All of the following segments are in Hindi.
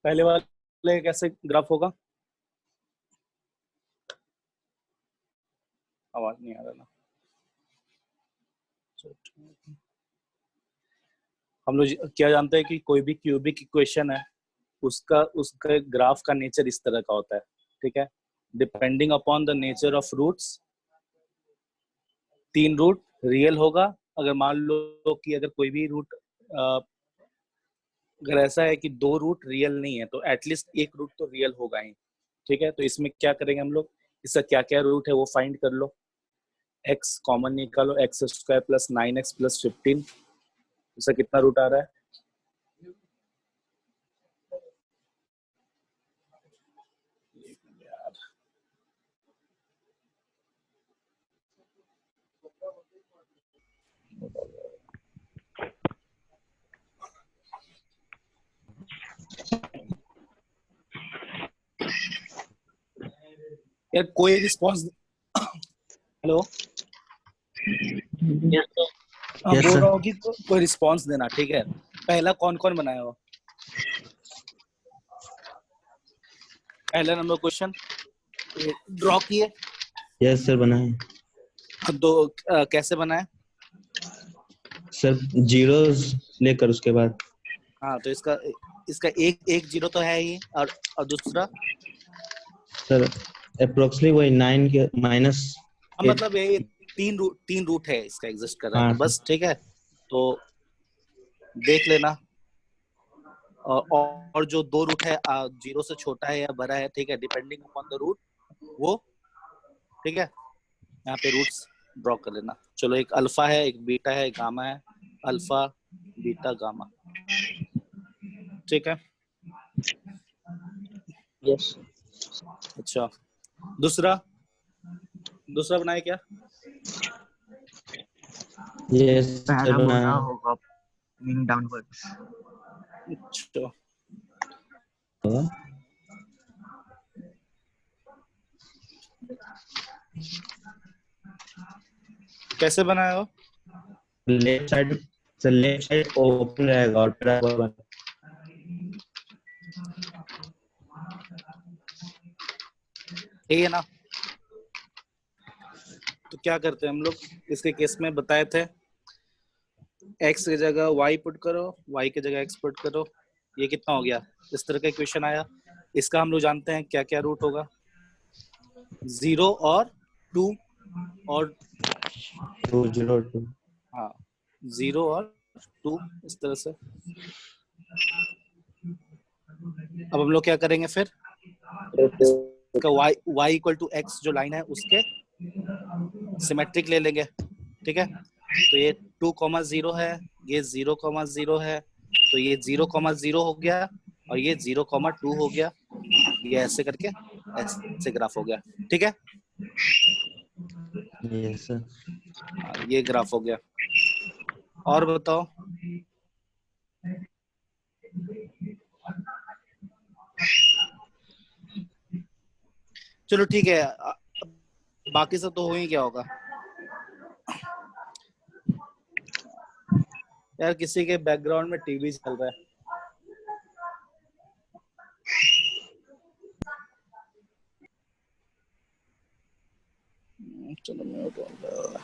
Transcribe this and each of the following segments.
पहले वाले कैसे ग्राफ होगा? आवाज नहीं आ रहा ना। हम लोग क्या जानते हैं कि कोई भी क्यूबिक इक्वेशन है उसका उसका ग्राफ का नेचर इस तरह का होता है, ठीक है। Depending upon the nature of roots, 3 root real होगा। अगर मान लो कि अगर कोई भी रूट अगर ऐसा है कि 2 रूट रियल नहीं है तो एटलीस्ट 1 रूट तो रियल होगा ही, ठीक है। तो इसमें क्या करेंगे हम लोग, इसका क्या क्या रूट है वो फाइंड कर लो। x कॉमन निकालो, x square plus 9x plus 15, इसका कितना रूट आ रहा है? यार कोई रिस्पॉन्स? हेलो, Yes, बोल sir. रहा हूँ कि कोई रिस्पॉन्स देना, ठीक है। पहला कौन कौन बनाया हो? पहला नंबर क्वेश्चन ड्रॉ किए। Yes, sir. बना है दो कैसे बनाए? सर, जीरोस लेकर उसके बाद। हाँ, तो इसका इसका एक जीरो तो है ही, और दूसरा सर अप्रोक्सीमेटली वही 9 के माइनस मतलब ये तीन रूट है इसका एग्जिस्ट कर रहा है, हाँ तो बस ठीक है। तो देख लेना। और जो 2 रूट है, 0 से छोटा है या बड़ा है, ठीक है, डिपेंडिंग अपॉन द रूट वो, ठीक है। यहाँ पे रूट्स ड्रॉ कर लेना। चलो, एक अल्फा है, एक बीटा है, एक गामा है। अल्फा, बीटा, गामा, ठीक है। यस। अच्छा, दूसरा बनाए क्या? यस सर, पहला बना बोला है। होगा मीन डाउनवर्ड्स। अच्छा, कैसे बनाया हो? Left side sir, left side open रहेगा और पैराबोला बना। यही है ना? तो क्या करते हैं हम लोग इसके केस में बताए थे, x की जगह y पुट करो, y की जगह x पुट करो। ये कितना हो गया? इस तरह का इक्वेशन आया। इसका हम लोग जानते हैं क्या क्या रूट होगा, 0 और 2 और 202। हाँ, 0 और 2, इस तरह से। अब हम लोग क्या करेंगे फिर, इसका y इक्वल टू x जो लाइन है उसके सिमेट्रिक ले लेंगे, ठीक है। तो ये 2,0 है, ये 0,0 है, तो ये 0,0 हो गया और ये 0,2 हो गया। ये ऐसे करके ऐसे ग्राफ हो गया, ठीक है। Yes sir. ये ग्राफ हो गया। और बताओ। चलो ठीक है, बाकी सब तो हो ही क्या होगा यार। किसी के बैकग्राउंड में टीवी चल रहा है। चलो मैं उठाऊंगा।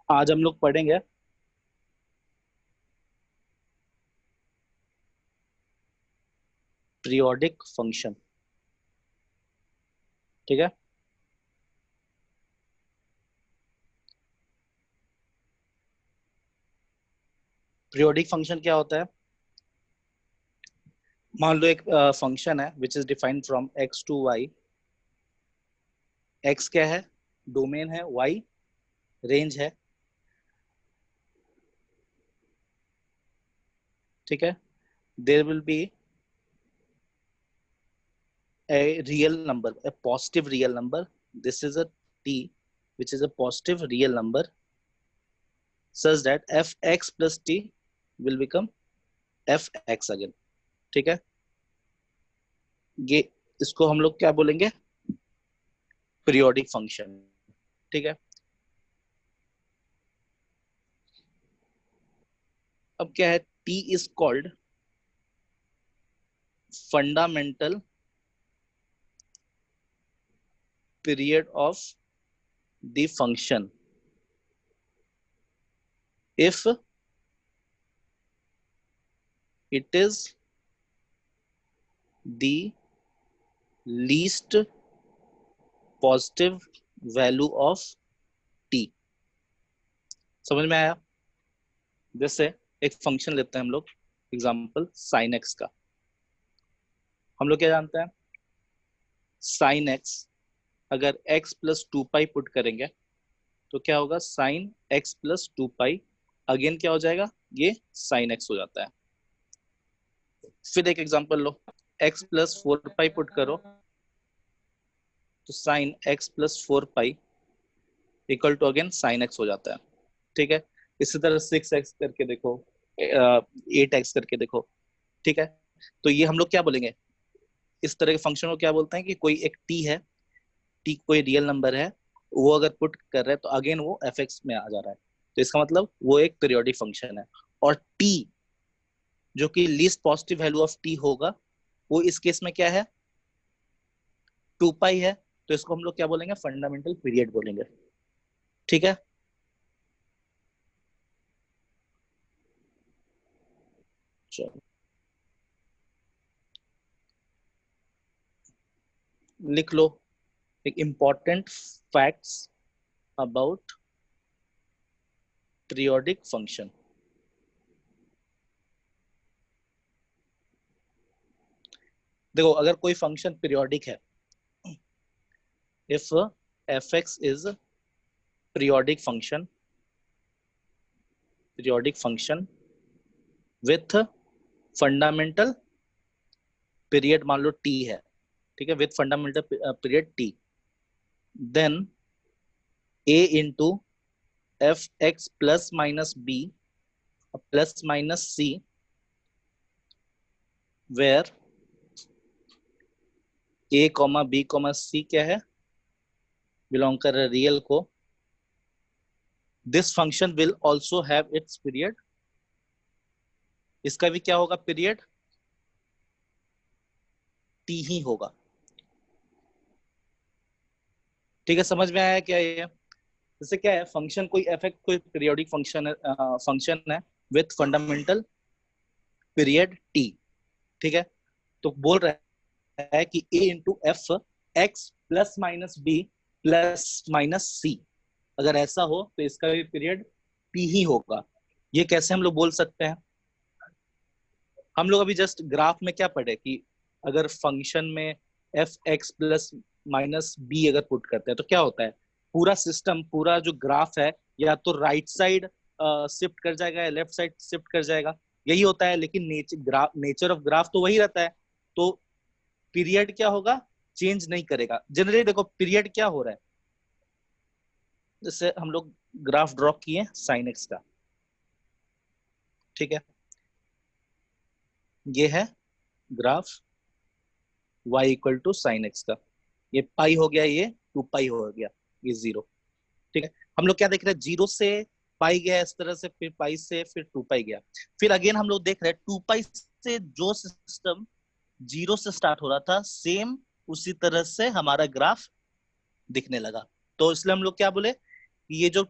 आज हम लोग पढ़ेंगे पीरियोडिक फंक्शन, ठीक है। पीरियोडिक फंक्शन क्या होता है? मान लो एक फंक्शन है which is defined from x to y। x क्या है? डोमेन है, y रेंज है, ठीक है। There will be a real number, a positive real number. This is a t which is a positive real number such that fx plus t will become fx again, ठीक है। ये इसको हम लोग क्या बोलेंगे, पीरियोडिक फंक्शन। ठीक है, अब क्या है, T is called fundamental period of the function if it is the least positive value of t। समझ में आया? जैसे एक फंक्शन लेते हैं हम लोग, एग्जांपल साइन एक्स का। हम लोग क्या जानते हैं, साइन एक्स अगर x प्लस 2 पाई पुट करेंगे तो क्या होगा, साइन x प्लस 2 पाई, अगेन क्या हो जाएगा, ये साइन x हो जाता है। फिर एक एग्जांपल लो, x प्लस 4 पाई पुट करो तो sine x plus 4 pi equal to again sine x हो जाता है। ठीक है, इसी तरह 6x करके देखो, 8x करके देखो। ठीक है, तो ये हम लोग क्या बोलेंगे, इस तरह के फंक्शन को क्या बोलते हैं कि कोई एक t है, t कोई रियल नंबर है, वो अगर पुट कर रहा है तो अगेन वो fx में आ जा रहा है, तो इसका मतलब वो एक पीरियोडिक फंक्शन है। और t जो कि least positive value of t होगा, वो इस केस में क्या है, 2 पाई है, तो इसको हम लोग क्या बोलेंगे, फंडामेंटल पीरियड बोलेंगे। ठीक है, चलो लिख लो एक important facts about periodic function. देखो अगर कोई फंक्शन पीरियोडिक है, if fx is periodic function with fundamental period, मान लो t है, ठीक है, with fundamental period t, then a into fx plus minus b plus minus c where a comma b comma c क्या है, बिलोंग कर रहा रियल को, this function will also have its period, इसका भी क्या होगा, पीरियड t ही होगा। ठीक है, समझ में आया क्या ये? जैसे क्या है, फंक्शन कोई f कोई पीरियोडिक फंक्शन है विथ फंडामेंटल पीरियड t। ठीक है, तो बोल रहा है कि a into f x plus minus b plus minus c, अगर ऐसा हो तो इसका भी पीरियड t ही होगा। ये कैसे हम लोग बोल सकते हैं, हम लोग अभी जस्ट ग्राफ में क्या पढ़े कि अगर फंक्शन में f x plus minus b अगर पुट करते हैं तो क्या होता है, पूरा सिस्टम, पूरा जो ग्राफ है, या तो राइट साइड शिफ्ट कर जाएगा या लेफ्ट साइड शिफ्ट कर जाएगा, यही होता है। लेकिन नेचर ऑफ ग्राफ तो वही रहता है, तो पीरियड क्या होगा, चेंज नहीं करेगा जनरली। देखो पीरियड क्या हो रहा है, जैसे हम लोग ग्राफ ड्रॉ किए साइन एक्स का, ठीक है, ये है graph y equal to sine x का, ये पाई हो गया, ये 2 पाई हो गया, ये 0। ठीक है, हम लोग क्या देख रहे हैं, 0 से पाई गया इस तरह से, फिर पाई से फिर 2 पाई गया, फिर अगेन हम लोग देख रहे हैं 2 पाई से जो सिस्टम 0 से स्टार्ट हो रहा था, सेम उसी तरह से हमारा ग्राफ दिखने लगा। तो इसलिए हम लोग क्या बोले, ये जो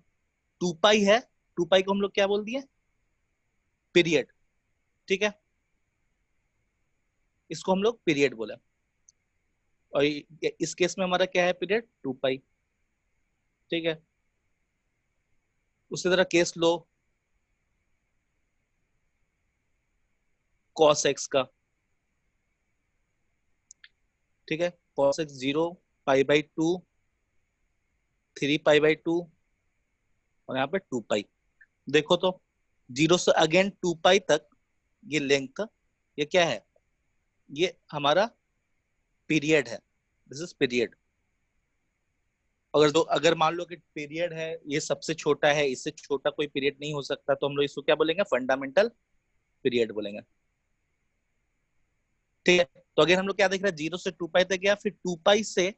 2 पाई है, 2 पाई को हम लोग क्या बोल दिए, पीरियड। ठीक है, इसको हम लोग पीरियड बोले, और इस केस में हमारा क्या है, पीरियड 2 पाई। ठीक है, उसी तरह केस लो cos x का। ठीक है, cos x 0 पाई/2, 3 पाई/2 और यहाँ पे 2 पाई। देखो तो 0 से अगेन 2 पाई तक ये लेंथ, ये क्या है, ये हमारा पीरियड है, दिस इज पीरियड। अगर मान लो कि पीरियड है, ये सबसे छोटा है, इससे छोटा कोई पीरियड नहीं हो सकता, तो हम लोग इसको क्या बोलेंगे, फंडामेंटल पीरियड बोलेंगे। ठीक है, तो अगेन हम लोग क्या देख रहे हैं, 0 से 2 पाई तक गया, फिर 2 पाई से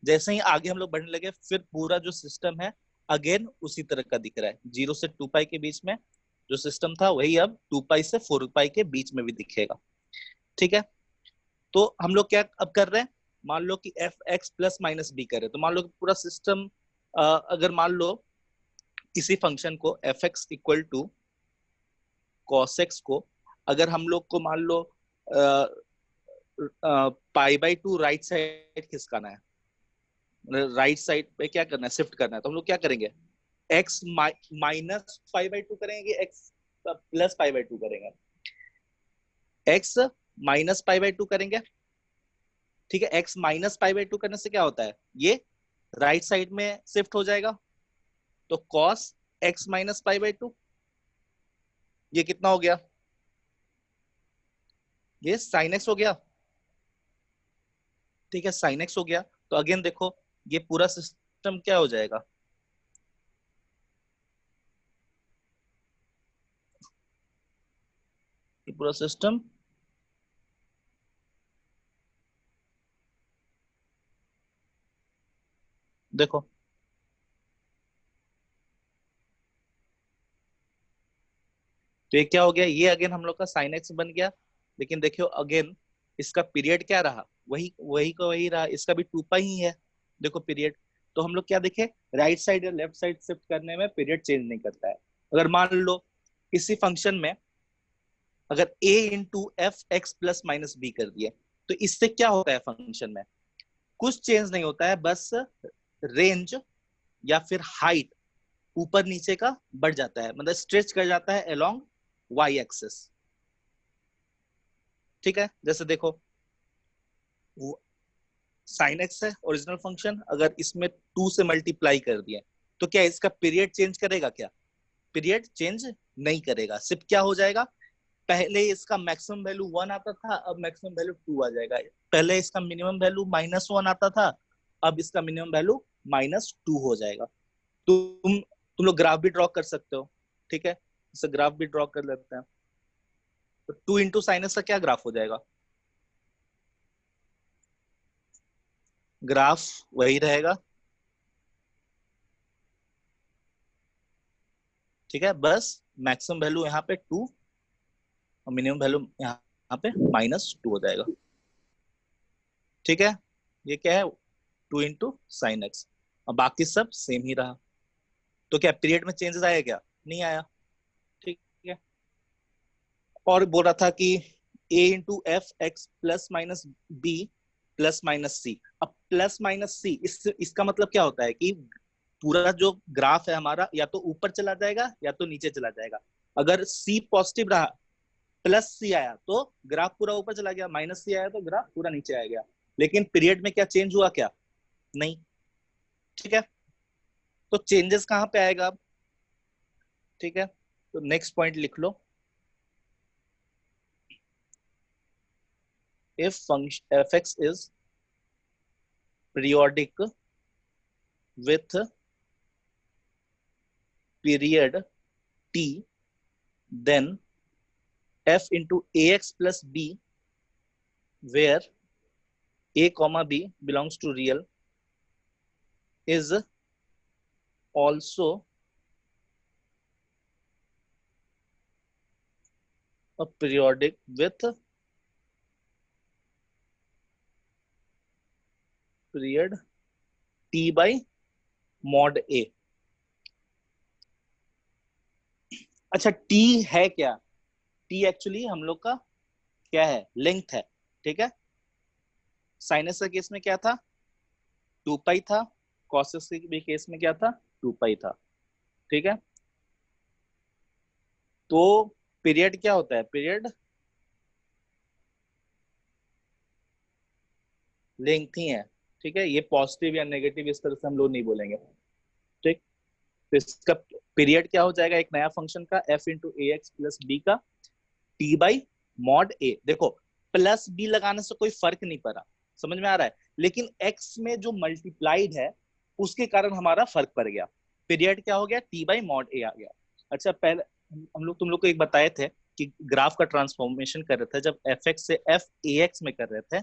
जैसे ही आगे हम लोग बढ़ने लगे फिर पूरा जो सिस्टम है अगेन उसी तरह का दिख रहा है। 0 से 2 पाई के बीच में जो सिस्टम था वही अब 2 पाई से 4 पाई के बीच में भी दिखेगा। ठीक है, तो हम लोग क्या अब कर रहे हैं, मान लो कि f x plus minus b कर रहे हैं, तो मान लो कि पूरा सिस्टम अगर मान लो किसी फंक्शन को f x equal to cos x को अगर हम लोग को मान लो pi by two right side खिसकाना है, राइट साइड पे क्या करना है, शिफ्ट करना है, तो हम लोग क्या करेंगे, x minus pi by two करेंगे, x plus pi by two करेंगे, x minus pi by two करेंगे। ठीक है, x minus pi by two करने से क्या होता है, ये राइट साइड में शिफ्ट हो जाएगा, तो cos x minus pi by to, ये कितना हो गया, ये साइन एक्स हो गया। ठीक है, साइन एक्स हो गया, तो अगेन देखो ये पूरा सिस्टम क्या हो जाएगा, ये पूरा सिस्टम देखो तो ये क्या हो गया, ये अगेन हम लोग का साइन एक्स बन गया। लेकिन देखियो अगेन इसका पीरियड क्या रहा, वही वही का वही रहा, इसका भी 2 पाई ही है देखो पीरियड। तो हम लोग क्या देखे, राइट साइड या लेफ्ट साइड शिफ्ट करने में पीरियड चेंज नहीं करता है। अगर मान लो इसी फंक्शन में अगर a into f x plus minus b कर दिए, तो इससे क्या होता है, फंक्शन में कुछ चेंज नहीं होता है, बस रेंज या फिर हाइट ऊपर नीचे का बढ़ जाता है, मतलब स्ट्रेच कर जाता है अलोंग वाई एक्सिस। ठीक है, जैसे देखो साइन एक्स है ओरिजिनल फंक्शन, अगर इसमें 2 से मल्टीप्लाई कर दिया तो क्या इसका पीरियड चेंज करेगा, क्या पीरियड चेंज नहीं करेगा, सिर्फ क्या हो जाएगा, पहले इसका मैक्सिमम वैल्यू 1 आता था, अब मैक्सिमम वैल्यू 2 आ जाएगा। पहले इसका मिनिमम वैल्यू -1 आता था, अब इसका मिनिमम वैल्यू -2 हो जाएगा। तुम लोग ग्राफ भी ड्रॉ कर सकते हो। ठीक है, इसे ग्राफ भी ड्रॉ कर लेते हैं। तो 2 इंटू साइनस का क्या ग्राफ हो जाएगा, ग्राफ वही रहेगा। ठीक है, बस मैक्सिमम वैल्यू यहाँ पे 2 और मिनिमम वैल्यू यहाँ पे -2 हो जाएगा। ठीक है, ये क्या है, 2 इंटू साइन एक्स, और बाकी सब सेम ही रहा। तो क्या पीरियड में चेंजेस आया, क्या नहीं आया। ठीक है, और बोल रहा था कि a into f x plus minus b plus minus c. अब प्लस माइनस सी इसका मतलब क्या होता है कि पूरा जो ग्राफ है हमारा या तो ऊपर चला जाएगा या तो नीचे चला जाएगा। अगर सी पॉजिटिव रहा, प्लस सी आया तो ग्राफ पूरा ऊपर चला गया, माइनस सी आया तो ग्राफ पूरा नीचे आ गया। लेकिन पीरियड में क्या चेंज हुआ, क्या नहीं। ठीक है, तो चेंजेस कहां पे आएगा अब। ठीक है, तो नेक्स्ट पॉइंट लिख लो, if function fx is periodic with period t, then f into ax plus b where a comma b belongs to real is also a periodic with period t by mod a। अच्छा, t है क्या, t एक्चुअली हम लोग का क्या है, लेंथ है। ठीक है, साइनस के केस में क्या था, 2 पाई था, कॉसस के भी केस में क्या था, 2 पाई था। ठीक है, तो पीरियड क्या होता है, पीरियड लेंथ ही है। ठीक है, ये पॉजिटिव या नेगेटिव इस तरह से हम लोग नहीं बोलेंगे। ठीक, तो इसका पीरियड क्या हो जाएगा, एक नया फंक्शन का एफ इंटू ए एक्स प्लस बी का टी बाई मॉड ए। देखो प्लस बी लगाने से कोई फर्क नहीं पड़ा, समझ में आ रहा है, लेकिन एक्स में जो मल्टीप्लाइड है उसके कारण हमारा फर्क पड़ गया। पीरियड क्या हो गया, टी बाई मॉड ए आ गया। अच्छा, पहले हम लोग तुम लोग को एक बताए थे कि ग्राफ का ट्रांसफॉर्मेशन कर रहे थे जब एफ एक्स से एफ ए एक्स में कर रहे थे,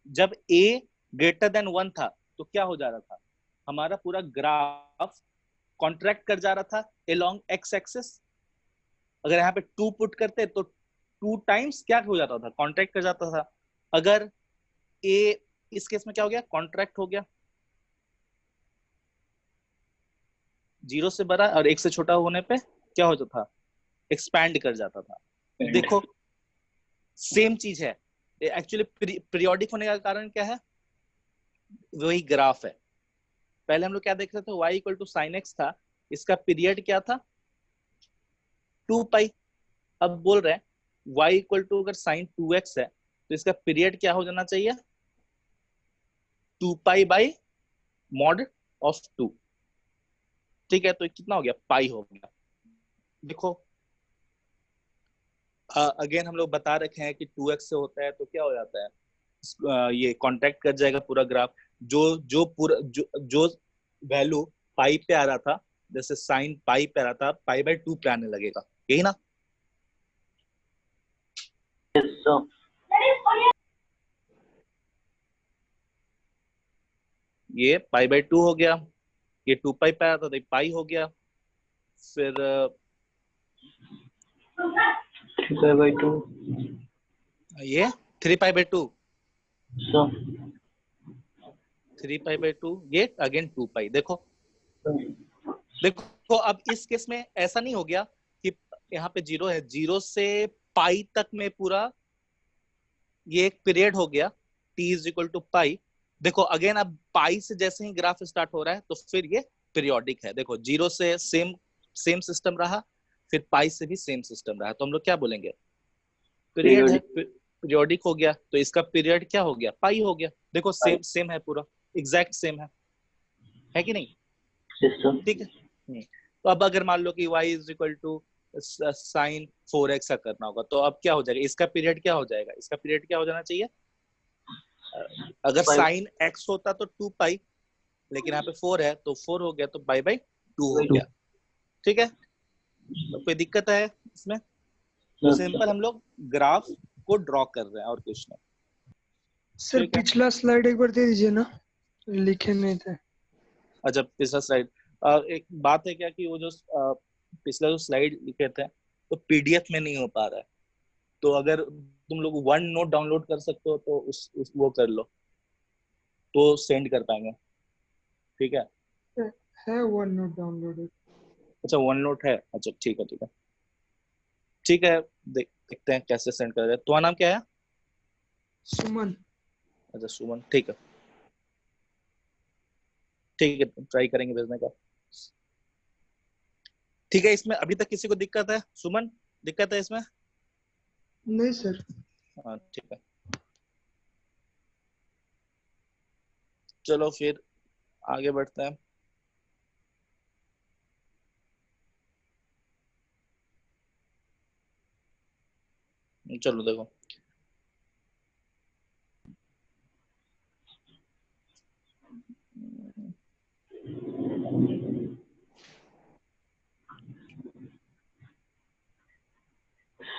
जब ए ग्रेटर देन 1 था तो क्या हो जा रहा था, हमारा पूरा ग्राफ कॉन्ट्रैक्ट कर जा रहा था अलोंग एक्स एक्सिस। अगर यहाँ पे 2 पुट करते तो 2 टाइम्स क्या हो जाता था, कॉन्ट्रैक्ट कर जाता था। अगर ए इस केस में क्या हो गया, कॉन्ट्रैक्ट हो गया, 0 से बड़ा और 1 से छोटा होने पे क्या हो जाता था, एक्सपैंड कर जाता था। देखो सेम चीज है, एक्चुअली पीरियोडिक होने का कारण क्या है, वही ग्राफ है। पहले हम लोग क्या देख रहे थे, y equal to sine x था, इसका पीरियड क्या था 2 पाई। अब बोल रहे हैं y इक्वल टू अगर साइन 2x है तो इसका पीरियड क्या हो जाना चाहिए 2 पाई बाई मॉड ऑफ 2। ठीक है, तो कितना हो गया, पाई हो गया। देखो अगेन हम लोग बता रखे हैं कि 2x से होता है तो क्या हो जाता है, ये कांटेक्ट कर जाएगा पूरा ग्राफ। जो जो पूरा जो वैल्यू पाई पे आ रहा था, जैसे साइन पाई पे आ रहा था, पाई बाई 2 पे आने लगेगा, यही ना। ये पाई बाई 2 हो गया, ये 2 पाई पे आया था तो ये पाई हो गया, फिर 3 by 2 ये 3 पाई बाई 2, so 3 पाई बाई 2, ये अगेन 2 पाई। देखो देखो अब इस केस में ऐसा नहीं हो गया कि यहाँ पे 0 है, 0 से पाई तक में पूरा ये एक पीरियड हो गया, t इज इक्वल टू पाई। देखो अगेन अब पाई से जैसे ही ग्राफ स्टार्ट हो रहा है तो फिर ये पीरियोडिक है। देखो 0 से सेम सेम सिस्टम रहा, फिर पाई से भी सेम सिस्टम रहा, तो हम लोग क्या बोलेंगे, पीरियड है, पीरियोडिक हो गया, तो इसका पीरियड क्या हो गया, पाई हो गया। देखो सेम सेम है, पूरा एग्जैक्ट सेम है कि नहीं। ठीक है। तो अब अगर मान लो कि y is equal to sine 4x का करना होगा तो अब क्या हो जाएगा, इसका पीरियड क्या हो जाएगा, इसका पीरियड क्या हो जाना चाहिए, अगर साइन x होता तो 2 पाई, लेकिन यहाँ पे 4 है तो 4 हो गया, तो पाई बाई 2 हो गया। ठीक है, तो कोई दिक्कत है इसमें, तो सिंपल हम लोग ग्राफ को ड्रॉ कर रहे हैं और कुछ नहीं। सर ठीक है, पिछला स्लाइड एक बार दे दीजिए ना, लिखे नहीं थे। अच्छा पिछला स्लाइड, एक बात है क्या कि वो जो पिछला जो स्लाइड लिखे थे तो पीडीएफ में नहीं हो पा रहा है, तो अगर तुम लोग वन नोट डाउनलोड कर सकते हो तो उस वो कर लो तो सेंड कर पाएंगे। ठीक है, है वन नोट डाउनलोडेड। अच्छा वन नोट है, अच्छा ठीक है ठीक है ठीक है, देखते हैं कैसे सेंड कर रहे हैं। तुम्हारा नाम क्या है, सुमन। अच्छा सुमन, ठीक है ट्राई करेंगे भेजने का। ठीक है, इसमें अभी तक किसी को दिक्कत है सुमन, दिक्कत है इसमें, नहीं सर। हाँ ठीक है, चलो फिर आगे बढ़ते हैं। चलो देखो,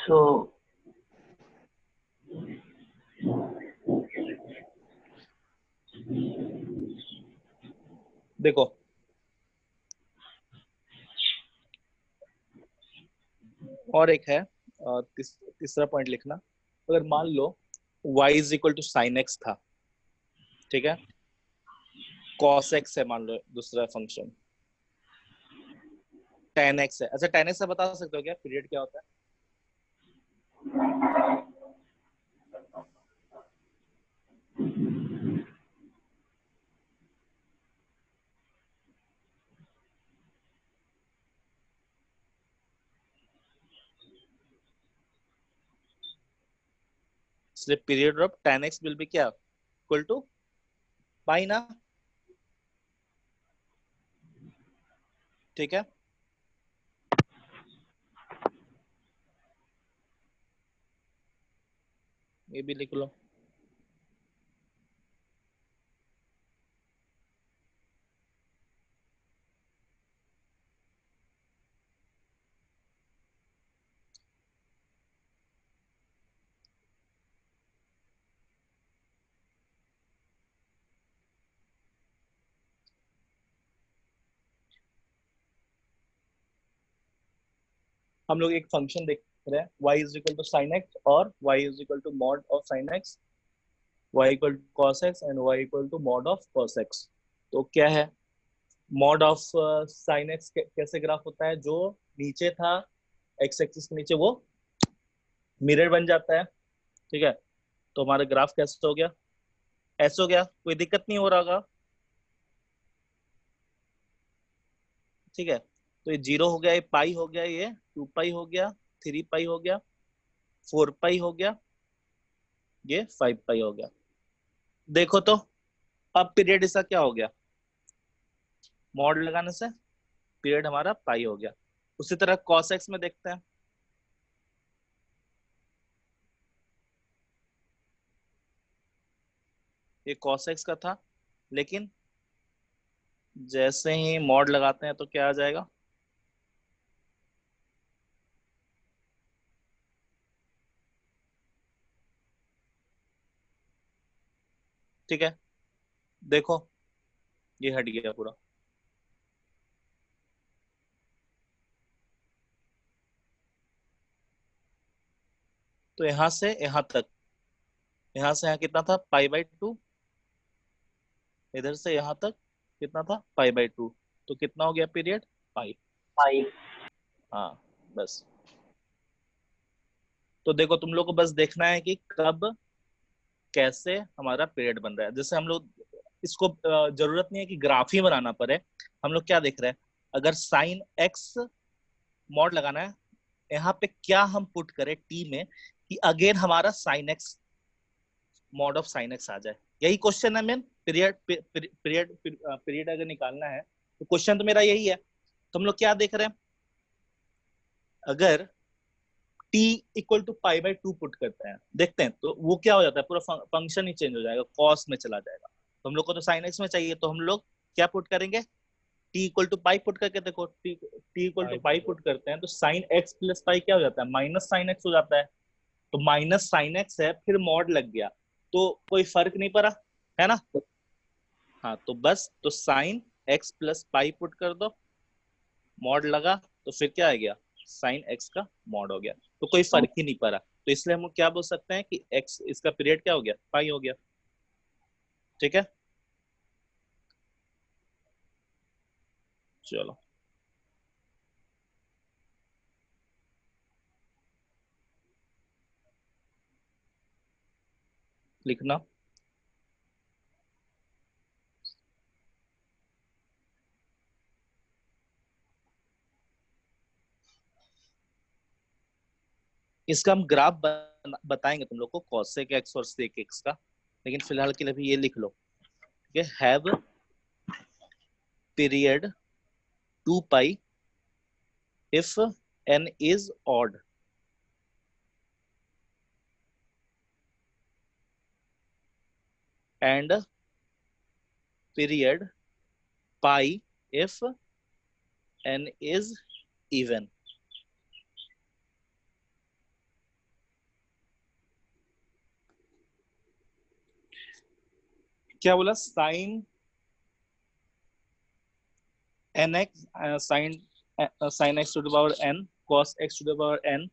so देखो और एक है, तीसरा पॉइंट लिखना। अगर मान लो y is equal to sine x था, ठीक है, cos x है मान लो दूसरा फंक्शन, tan x है, अच्छा tan x से बता सकते हो क्या पीरियड क्या होता है, इसलिए period of tan x will B क्या, इक्वल टू पाई ना। ठीक है, ये भी लिख लो। हम लोग एक फंक्शन देख रहे हैं, y is equal to sine x और y is equal to mod of sine x, y equal to cos x and y equal to mod of cos x. तो क्या है, मॉड ऑफ साइन एक्स कैसे ग्राफ होता है, जो नीचे था एक्स एक्सिस के नीचे वो मिरर बन जाता है, ठीक है। तो हमारा ग्राफ कैसे हो गया, ऐसे हो गया, कोई दिक्कत नहीं हो रहा होगा, ठीक है। तो ये 0 हो गया, ये पाई हो गया, ये 2 पाई हो गया, 3 पाई हो गया, 4 पाई हो गया, ये 5 पाई हो गया। देखो तो अब पीरियड इसका क्या हो गया, मॉड लगाने से पीरियड हमारा पाई हो गया। उसी तरह cos x में देखते हैं, ये cos x का था, लेकिन जैसे ही मॉड लगाते हैं तो क्या आ जाएगा, ठीक है। देखो ये हट गया पूरा, तो यहां से यहां तक, यहां से यहां कितना था पाई/2, इधर से यहां तक कितना था पाई/2, तो कितना हो गया पीरियड पाई। हाँ बस। तो देखो तुम लोग को बस देखना है कि कब कैसे हमारा पीरियड बन रहा है। जैसे हम लोग इसको जरूरत नहीं है कि ग्राफ ही बनाना पड़े, हम लोग क्या देख रहे हैं, अगर साइन एक्स मॉड लगाना है, यहाँ पे क्या हम पुट करें टी में कि अगेन हमारा sine x mod of sine x आ जाए, यही क्वेश्चन है मेन। पीरियड पीरियड पीरियड अगर निकालना है तो क्वेश्चन तो मेरा यही है। तो हम लोग क्या देख रहे हैं, अगर t इक्वल टू पाई/2 पुट करते हैं, देखते हैं तो वो क्या हो जाता है, पूरा फंक्शन ही चेंज हो जाएगा, कॉस में चला जाएगा। तो हम लोग को तो साइन एक्स में चाहिए, तो हम लोग क्या पुट करेंगे, t equal to pi put करके देखो, t equal to pi put करते हैं तो साइन एक्स प्लस पाई क्या हो जाता है, माइनस साइन एक्स हो जाता है। तो माइनस साइन एक्स है, फिर मॉड लग गया, तो कोई फर्क नहीं पड़ा, है ना। हाँ तो बस, तो साइन एक्स प्लस पाई पुट कर दो, मॉड लगा, तो फिर क्या आ गया, साइन एक्स का मॉड हो गया, तो कोई फर्क ही नहीं पड़ा। तो इसलिए हम क्या बोल सकते हैं कि एक्स इसका पीरियड क्या हो गया, पाई हो गया, ठीक है। चलो लिखना, इसका हम ग्राफ बताएंगे तुम लोग को, cosec x और sec x का, लेकिन फिलहाल के लिए भी ये लिख लो, ठीक है। Have period 2 pi if n is odd, and period pi if n is even। क्या बोला, sine n x, sine x to the power n, cos x to the power n,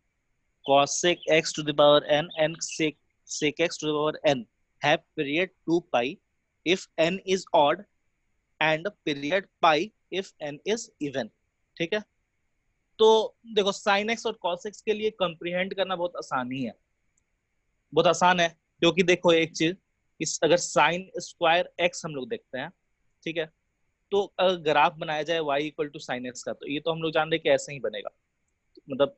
cosec x to the power n and sec x to the power n have period 2 pi if n is odd and period pi if n is even, ठीक है। तो देखो साइन एक्स और cos एक्स के लिए कंप्रीहेंड करना बहुत आसान ही है, बहुत आसान है, क्योंकि देखो एक चीज, इस अगर साइन स्क्वायर एक्स हम लोग देखते हैं, ठीक है, तो अगर ग्राफ बनाया जाए y equal to sine x का, तो ये तो हम लोग जान रहे हैं कि ऐसे ही बनेगा, मतलब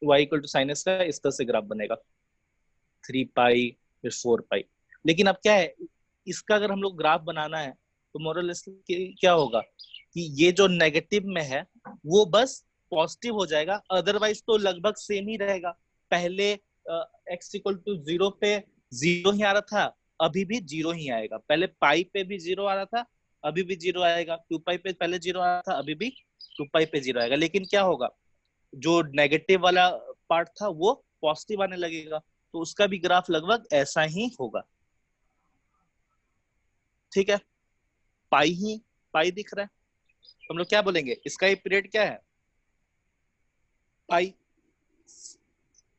y equal to sine x का इस तरह से ग्राफ बनेगा, 3 पाई फिर 4 पाई। लेकिन अब क्या है, इसका अगर हम लोग ग्राफ बनाना है तो मोरल क्या होगा कि ये जो नेगेटिव में है वो बस पॉजिटिव हो जाएगा, अदरवाइज तो लगभग सेम ही रहेगा। पहले एक्स इक्वल टू 0 पे 0 ही आ रहा था, अभी भी 0 ही आएगा, पहले पाई पे भी 0 आ रहा था, अभी भी 0 आएगा, 2 पाई पे पहले 0 आ रहा था, अभी भी 2 पाई पे 0 आएगा। लेकिन क्या होगा, जो नेगेटिव वाला पार्ट था वो पॉजिटिव आने लगेगा, तो उसका भी ग्राफ लगभग ऐसा ही होगा, ठीक है। पाई दिख रहा है, हम लोग क्या बोलेंगे, इसका ये पीरियड क्या है, पाई।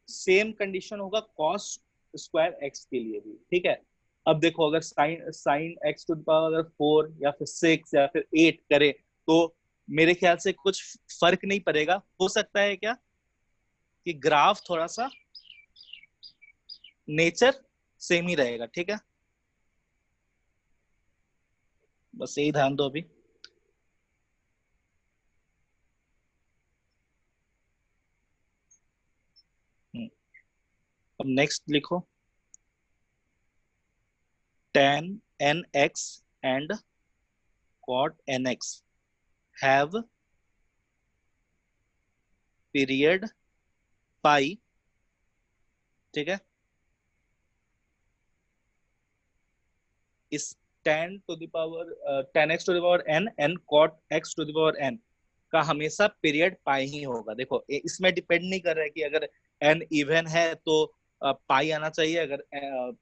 सेम कंडीशन होगा कॉस स्क्वायर एक्स के लिए भी, ठीक है। अब देखो अगर sine sine x to the power अगर 4 या फिर 6 या फिर 8 करे तो मेरे ख्याल से कुछ फर्क नहीं पड़ेगा। हो सकता है क्या कि ग्राफ थोड़ा सा नेचर सेम ही रहेगा, ठीक है। बस यही ध्यान दो अभी। अब नेक्स्ट लिखो, tan nx and cot nx have period पाई, ठीक है। इस tan to the power tan x to the power n and cot x to the power n का हमेशा पीरियड पाई ही होगा। देखो इसमें डिपेंड नहीं कर रहा है कि अगर n इवन है तो पाई आना चाहिए, अगर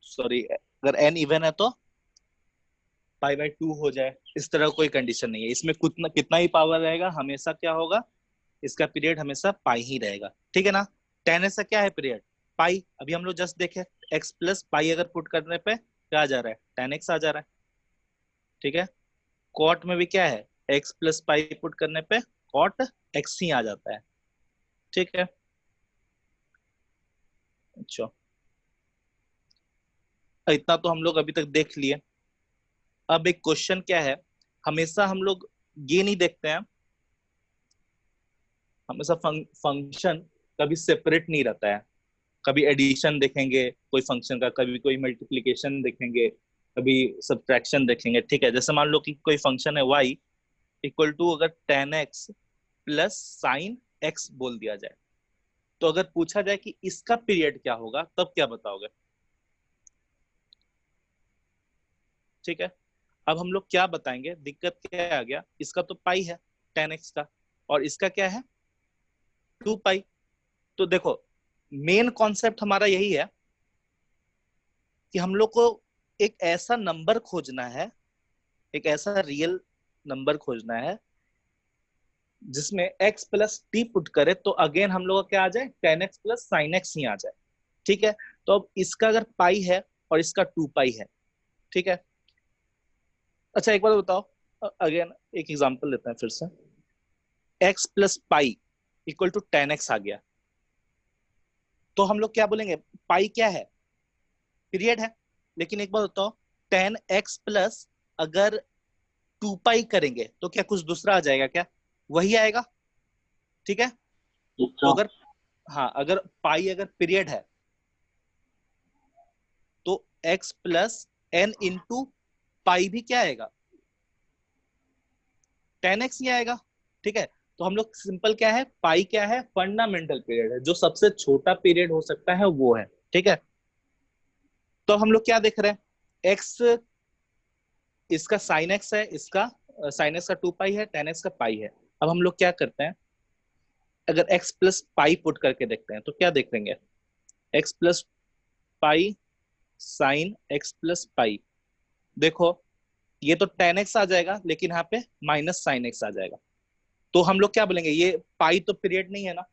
सॉरी अगर n इवन है तो पाई बाय 2 हो जाए, इस तरह कोई कंडीशन नहीं है। इसमें कितना कितना ही पावर रहेगा हमेशा क्या होगा, इसका पीरियड हमेशा पाई ही रहेगा, ठीक है ना। tan x का क्या है पीरियड, पाई। अभी हम लोग जस्ट देखे x प्लस पाई अगर पुट करने पे क्या आ जा रहा है, tan x आ जा रहा है, ठीक है। कॉट में भी क्या है, x प्लस पाई पुट करने पे कॉट x ही आ जाता है, ठीक है। अच्छा इतना तो हम लोग अभी तक देख लिए। अब एक क्वेश्चन क्या है, हमेशा हम लोग ये नहीं देखते हैं, हमेशा फंक्शन कभी सेपरेट नहीं रहता है। कभी एडिशन देखेंगे कोई फंक्शन का, कभी कोई मल्टीप्लिकेशन देखेंगे, कभी सब्ट्रैक्शन देखेंगे, ठीक है। जैसे मान लो कि कोई फंक्शन है y इक्वल टू अगर tan x plus sign x बोल दिया जाए, तो अगर पूछा जाए कि इसका पीरियड क्या होगा तब क्या बताओगे, ठीक है। अब हम लोग क्या बताएंगे, दिक्कत क्या आ गया, इसका तो पाई है tan x का और इसका क्या है 2 पाई। तो देखो मेन कॉन्सेप्ट हमारा यही है कि हम लोग को एक ऐसा नंबर खोजना है, एक ऐसा रियल नंबर खोजना है जिसमें x प्लस टी पुट करे तो अगेन हम लोग का क्या आ जाए, tan x plus sine x ही आ जाए, ठीक है। तो अब इसका अगर पाई है और इसका 2 पाई है, ठीक है। अच्छा एक बार बताओ, अगेन एक एग्जांपल लेते हैं फिर से, x plus pi equal to tan x आ गया, तो हम लोग क्या बोलेंगे, पाई क्या है, पीरियड है। लेकिन एक बार बताओ tan x प्लस अगर 2 पाई करेंगे तो क्या कुछ दूसरा आ जाएगा क्या, वही आएगा, ठीक है। तो अगर हाँ अगर पाई अगर पीरियड है तो x plus n into pi भी क्या आएगा, tan x ही आएगा, ठीक है। तो हम लोग सिंपल क्या है, पाई क्या है, फंडामेंटल पीरियड है, जो सबसे छोटा पीरियड हो सकता है वो है, ठीक है। तो हम लोग क्या देख रहे हैं, x इसका साइन एक्स है, इसका साइन एक्स का 2 पाई है, tan x का पाई है। अब हम लोग क्या करते हैं, अगर x प्लस पाई पुट करके देखते हैं तो क्या देखेंगे, x plus pi sine x plus पाई। देखो ये तो tan x आ जाएगा लेकिन यहाँ पे माइनस साइन एक्स आ जाएगा, तो हम लोग क्या बोलेंगे, ये पाई तो पीरियड नहीं है ना।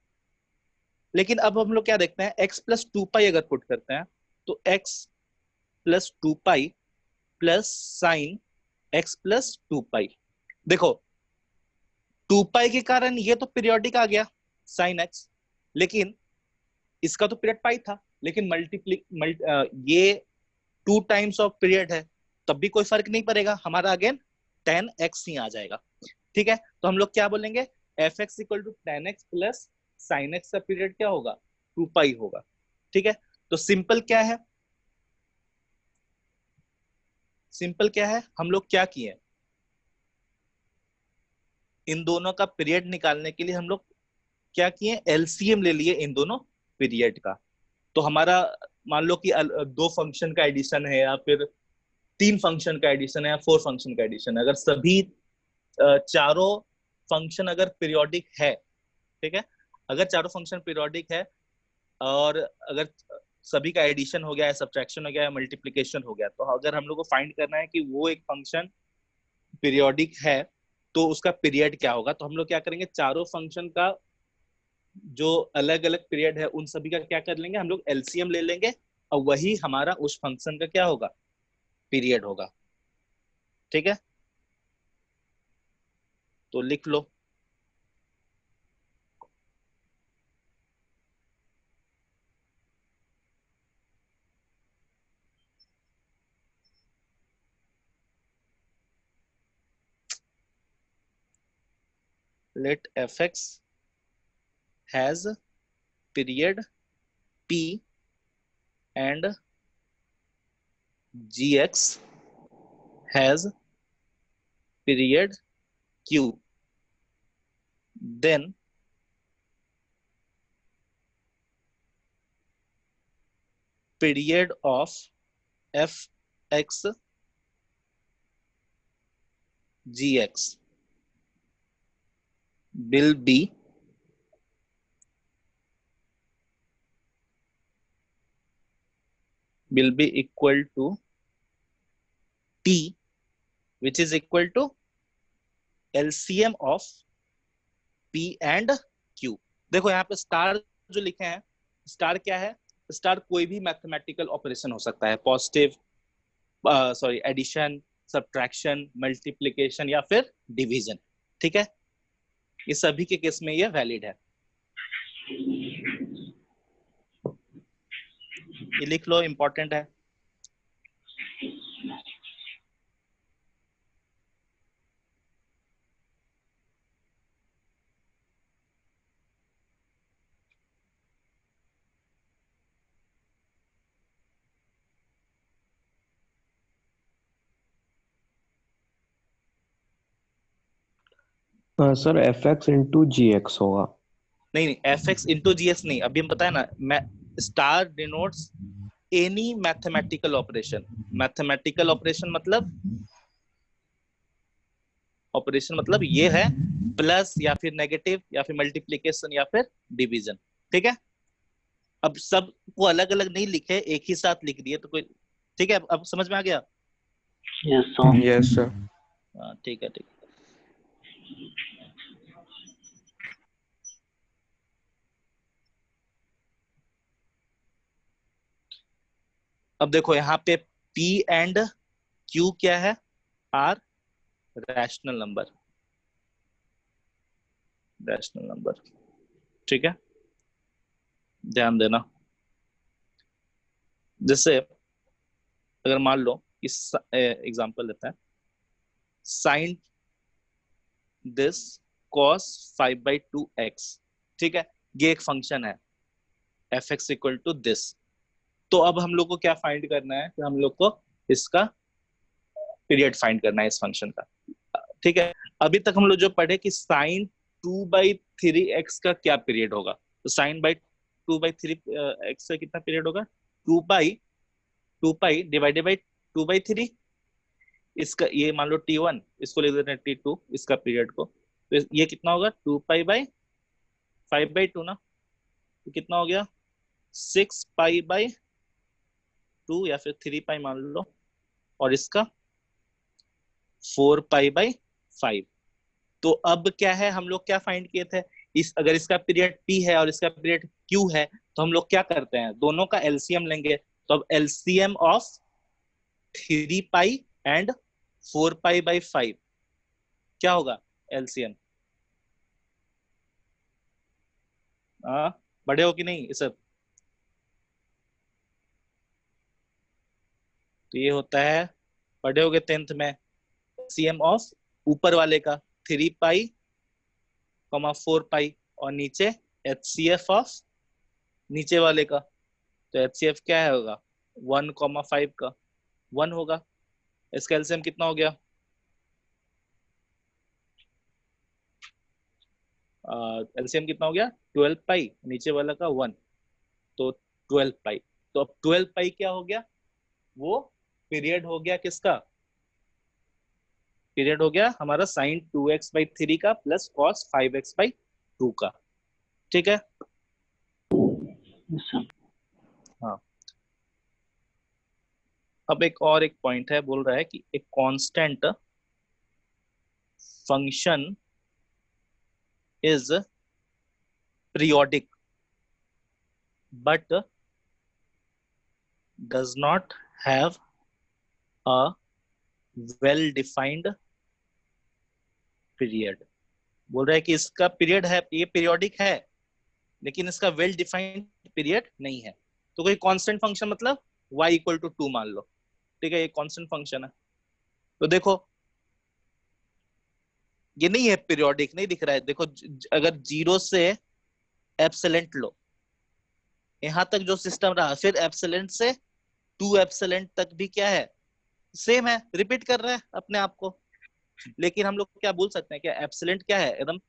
लेकिन अब हम लोग क्या देखते हैं, x प्लस 2 पाई अगर पुट करते हैं तो x plus 2 pi plus sine x plus 2 पाई। देखो 2 पाई के कारण ये तो पीरियोडिक आ गया साइन एक्स, लेकिन इसका तो पीरियड पाई था, लेकिन ये 2 टाइम्स ऑफ पीरियड है, तब भी कोई फर्क नहीं पड़ेगा, हमारा अगेन tan x ही आ जाएगा, ठीक है। तो हम लोग क्या बोलेंगे, f x equal to tan x plus sine x का पीरियड क्या होगा, 2 पाई होगा, ठीक है। तो सिंपल क्या है, सिंपल क्या है, हम लोग क्या किए, इन दोनों का पीरियड निकालने के लिए हम लोग क्या किए, एलसीएम ले लिए इन दोनों पीरियड का। तो हमारा मान लो कि 2 फंक्शन का एडिशन है या फिर 3 फंक्शन का एडिशन है या 4 फंक्शन का एडिशन है, अगर सभी चारों फंक्शन अगर पीरियोडिक है, ठीक है, अगर चारों फंक्शन पीरियोडिक है और अगर सभी का एडिशन हो गया है, सब्ट्रैक्शन हो गया है, मल्टीप्लिकेशन हो गया, तो अगर हम लोग को फाइंड करना है कि वो एक फंक्शन पीरियोडिक है तो उसका पीरियड क्या होगा, तो हम लोग क्या करेंगे, चारों फंक्शन का जो अलग अलग पीरियड है उन सभी का क्या कर लेंगे हम लोग, एलसीएम ले लेंगे, और वही हमारा उस फंक्शन का क्या होगा, पीरियड होगा। ठीक है, तो लिख लो। Let f x has period p and gx has period q, then period of fx gx will be equal to t, which is equal to LCM of p and q। देखो यहाँ पे स्टार जो लिखे हैं, स्टार क्या है, स्टार कोई भी मैथमेटिकल ऑपरेशन हो सकता है, positive sorry addition, subtraction, multiplication या फिर डिवीजन। ठीक है, ये सभी के केस में ये वैलिड है। ये लिख लो, इंपॉर्टेंट है। सर एफ एक्स इंटू जी एक्स होगा। नहीं नहीं, एफ एक्स इंटू जी एक्स नहीं, अभी हम बताया ना, मैं star denotes any mathematical operation. Mathematical operation मतलब ये है प्लस या फिर नेगेटिव या फिर मल्टीप्लिकेशन या फिर डिवीजन। ठीक है, अब सब को अलग अलग नहीं लिखे, एक ही साथ लिख दिए तो कोई, ठीक है, अब समझ में आ गया। Yes sir. ठीक है, ठीक है। अब देखो यहाँ पे P एंड Q क्या है, आर रैशनल नंबर। ठीक है, ध्यान देना। जैसे अगर मान लो इस एग्जांपल लेते हैं, साइन दिस cos 5/2x। ठीक है, ये एक फंक्शन है f x equal to this. तो अब हम लोग को क्या फाइंड करना है, कि हम लोग को इसका पीरियड फाइंड करना है इस फंक्शन का। ठीक है, अभी तक हम लोग जो पढ़े कि साइन 2/3x का क्या पीरियड होगा, तो साइन बाई 2/3x का कितना पीरियड होगा, 2 पाई डिवाइडेड बाई 2/3। इसका ये मान लो t1, इसको लिख देते हैं t2, इसका पीरियड को, तो ये कितना होगा 2 पाई/5/2 ना, तो कितना हो गया 6 पाई/2 या फिर 3 पाई मान लो, और इसका 4 पाई/5। तो अब क्या है, हम लोग क्या फाइंड किए थे, अगर इसका पीरियड p है और इसका पीरियड q है, तो हम लोग क्या करते हैं, दोनों का एलसीएम लेंगे। तो अब एलसीएम ऑफ 3 पाई एंड 4 पाई/5 क्या होगा, एलसीएम। बड़े हो कि नहीं ये सब। तो ये होता है, पढ़े होगे 10th में, एलसीएम ऑफ ऊपर वाले का 3 पाई 4 पाई, और नीचे एचसीएफ ऑफ नीचे वाले का। तो एचसीएफ क्या है होगा 1,5 का 1 होगा। इसका एलसीएम कितना हो गया, एलसीएम कितना हो गया 12 पाई, नीचे वाला का 1, तो 12 पाई। तो अब 12 पाई क्या हो गया, वो पीरियड हो गया किसका, पीरियड हो गया हमारा साइन 2x/3 का प्लस कॉस 5x/2 का। ठीक है, हाँ। अब एक पॉइंट है, बोल रहा है कि एक constant function is periodic but does not have a well defined period। बोल रहा है कि इसका पीरियड है, ये पीरियोडिक है लेकिन इसका वेल डिफाइंड पीरियड नहीं है। तो कोई कांस्टेंट फंक्शन मतलब y इक्वल टू 2 मान लो, ठीक है, ये कांस्टेंट फंक्शन है। तो देखो ये नहीं है पीरियोडिक, नहीं दिख रहा है। देखो अगर 0 से एप्सिलेंट लो, यहां तक जो सिस्टम रहा, फिर एप्सिलेंट से 2 एप्सिलेंट तक भी क्या है, सेम है, रिपीट कर रहा है अपने आप को। लेकिन हम लोग क्या बोल सकते हैं, क्या एप्सिलेंट क्या है, एकदम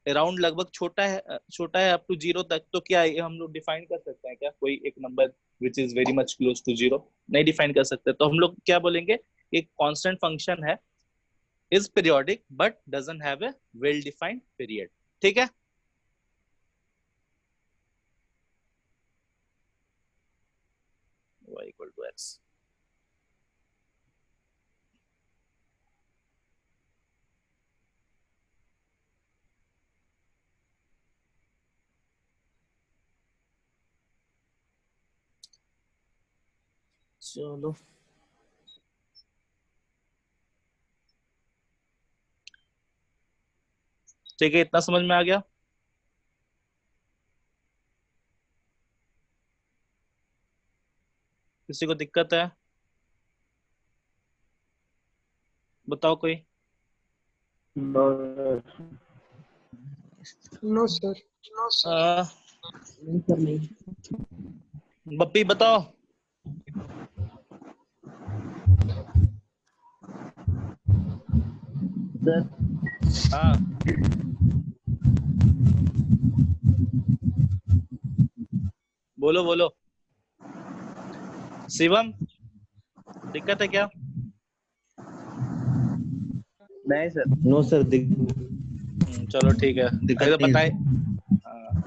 अराउंड लगभग छोटा है अप टू 0 तक। तो क्या ये हम लोग डिफाइन कर सकते हैं क्या, कोई एक number which is very much close to 0? नहीं डिफाइन कर सकते। तो हम लोग क्या बोलेंगे, एक कांस्टेंट फंक्शन है, is periodic but doesn't have a well defined period. ठीक है, y इक्वल टू x। चलो ठीक है, इतना समझ में आ गया। किसी को दिक्कत है बताओ कोई। No sir. बप्पी बताओ। हाँ बोलो बोलो। शिवम दिक्कत है क्या? नहीं सर, नो सर, चलो ठीक है, दिक्कत अगर नहीं बताए। है। हाँ,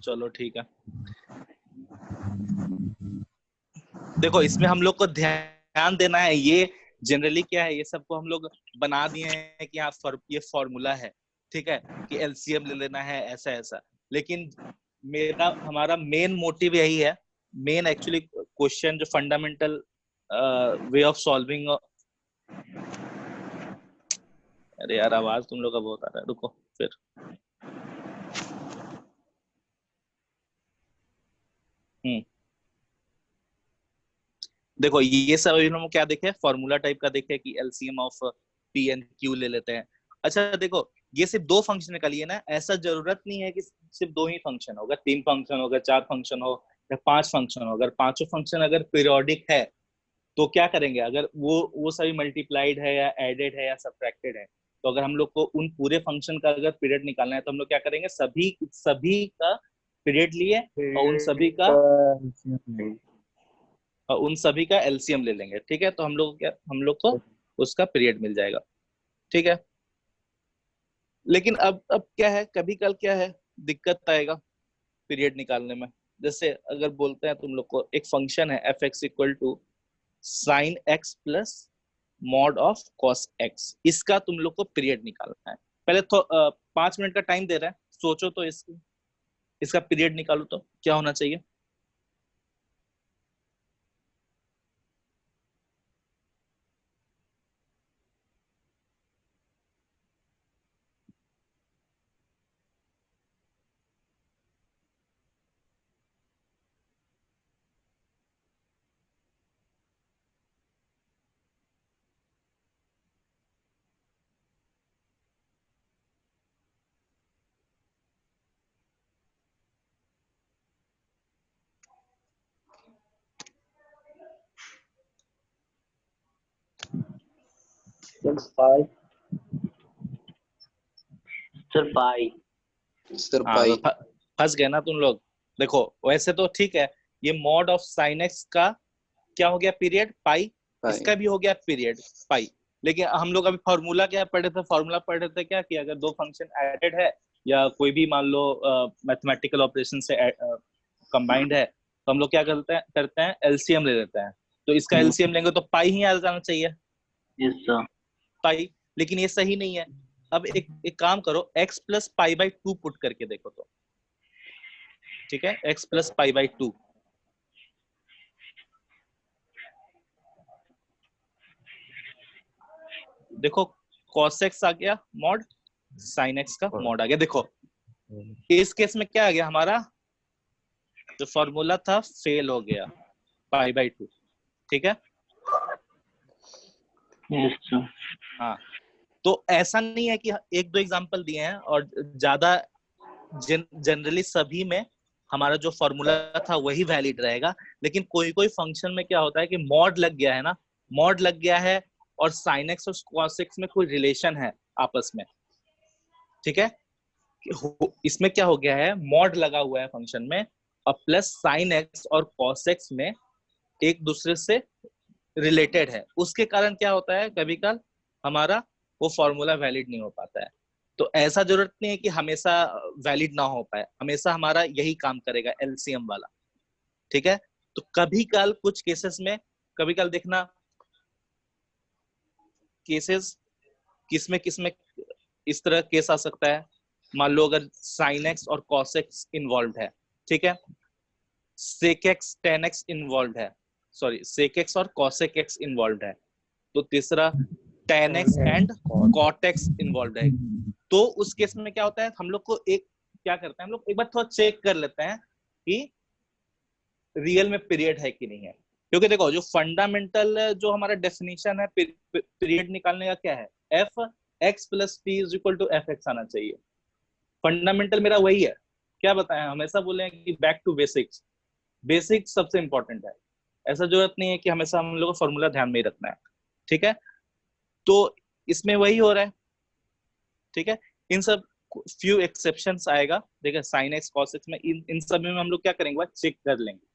चलो ठीक है। देखो इसमें हम लोग को ध्यान देना है, ये जनरली क्या है, ये सबको हम लोग बना दिए हैं कि हाँ ये फॉर्मूला है, ठीक है, कि एलसीएम ले लेना है ऐसा ऐसा। लेकिन हमारा मेन मोटिव यही है, मेन एक्चुअली क्वेश्चन जो फंडामेंटल वे ऑफ सॉल्विंग। अरे यार आवाज तुम लोग का बहुत आ रहा है, रुको फिर। देखो ये सब हम क्या देखे, फॉर्मूला टाइप का देखे कि LCM of P and Q ले लेते हैं। अच्छा देखो ये सिर्फ 2 फंक्शन निकालिए ना, ऐसा जरूरत नहीं है कि सिर्फ 2 ही फंक्शन होगा, 3 फंक्शन होगा, 4 फंक्शन हो या 5 फंक्शन हो। अगर पांचों फंक्शन अगर पीरियोडिक है तो क्या करेंगे, अगर वो सभी मल्टीप्लाइड है या एडेड है या सब्ट्रैक्टेड है, तो अगर हम लोग को उन पूरे फंक्शन का अगर पीरियड निकालना है तो हम लोग क्या करेंगे, सभी सभी का पीरियड लिए और उन सभी का एलसीएम ले लेंगे। ठीक है, तो हम लोग को उसका पीरियड मिल जाएगा। ठीक है, लेकिन अब क्या है, कभी कल क्या है दिक्कत आएगा पीरियड निकालने में। जैसे अगर बोलते हैं तुम लोग को एक फंक्शन है f x equal to sine x plus mod of cos x, इसका तुम लोग को पीरियड निकालना है। पहले तो 5 मिनट का टाइम दे रहे हैं, सोचो तो इसका पीरियड निकालो तो क्या होना चाहिए। सर पाई। हाँ तो फंस गए ना तुम लोग। देखो वैसे तो ठीक है, ये मॉड ऑफ साइन एक्स का क्या हो गया पीरियड पाई, इसका भी हो गया पीरियड पाई। लेकिन हम लोग अभी फॉर्मूला क्या पढ़े थे, फॉर्मूला पढ़े थे क्या कि अगर 2 फंक्शन एडेड है या कोई भी मान लो मैथमेटिकल ऑपरेशन से कंबाइंड है, तो हम लोग क्या करते हैं एलसीएम ले लेते हैं। तो इसका एलसीएम लेंगे तो पाई ही आ जाना चाहिए, यस सर। पाई। लेकिन ये सही नहीं है, अब एक काम करो, x plus pi by 2 put करके देखो तो, ठीक है, x प्लस पाई बाई 2, देखो cos x आ गया मॉड, sin x का मॉड आ गया। देखो इस केस में क्या आ गया, हमारा जो फॉर्मूला था फेल हो गया, पाई बाई 2, ठीक है। हाँ, तो ऐसा नहीं है कि एक दो एग्जांपल दिए हैं और ज्यादा, जनरली सभी में हमारा जो फॉर्मूला था वही वैलिड रहेगा, लेकिन कोई कोई फंक्शन में क्या होता है कि मॉड लग गया है ना, मॉड लग गया है और sin x और cos x में कोई रिलेशन है आपस में, ठीक है। इसमें क्या हो गया है, मॉड लगा हुआ है फंक्शन में और प्लस sin x और cos x में एक दूसरे से रिलेटेड है, उसके कारण क्या होता है, कभी कल हमारा वो फॉर्मूला वैलिड नहीं हो पाता है। तो ऐसा जरूरत नहीं है कि हमेशा वैलिड ना हो पाए, हमेशा हमारा यही काम करेगा एलसीएम वाला, ठीक है। तो कभी कल कुछ केसेस में, कभी कल देखना केसेस किसमें किसमें इस तरह केस आ सकता है, मान लो अगर sin x और cos x इन्वॉल्व है, ठीक है, sec x tan x involve है, सॉरी sec x और cosec x इन्वॉल्व है, तो तीसरा tan x and cot x involve है। तो उस केस में क्या होता है, हम लोग को एक क्या करते हैं, हम लोग एक बार थोड़ा चेक कर लेते हैं कि रियल में पीरियड है कि नहीं है, क्योंकि देखो जो फंडामेंटल जो हमारा डेफिनेशन है पीरियड निकालने का क्या है, f x plus t is equal to f x आना चाहिए, फंडामेंटल मेरा वही है। क्या बताएं, हमेशा बोले हैं कि बैक टू बेसिक्स, बेसिक्स सबसे इंपॉर्टेंट है, ऐसा जरूरत नहीं है कि हमेशा हम लोग को फॉर्मूला ध्यान में ही रखना है, ठीक है। तो इसमें वही हो रहा है, ठीक है। इन सब फ्यू एक्सेप्शंस आएगा, देखिए sin x cos x में इन सब में हम लोग क्या करेंगे, चेक कर लेंगे,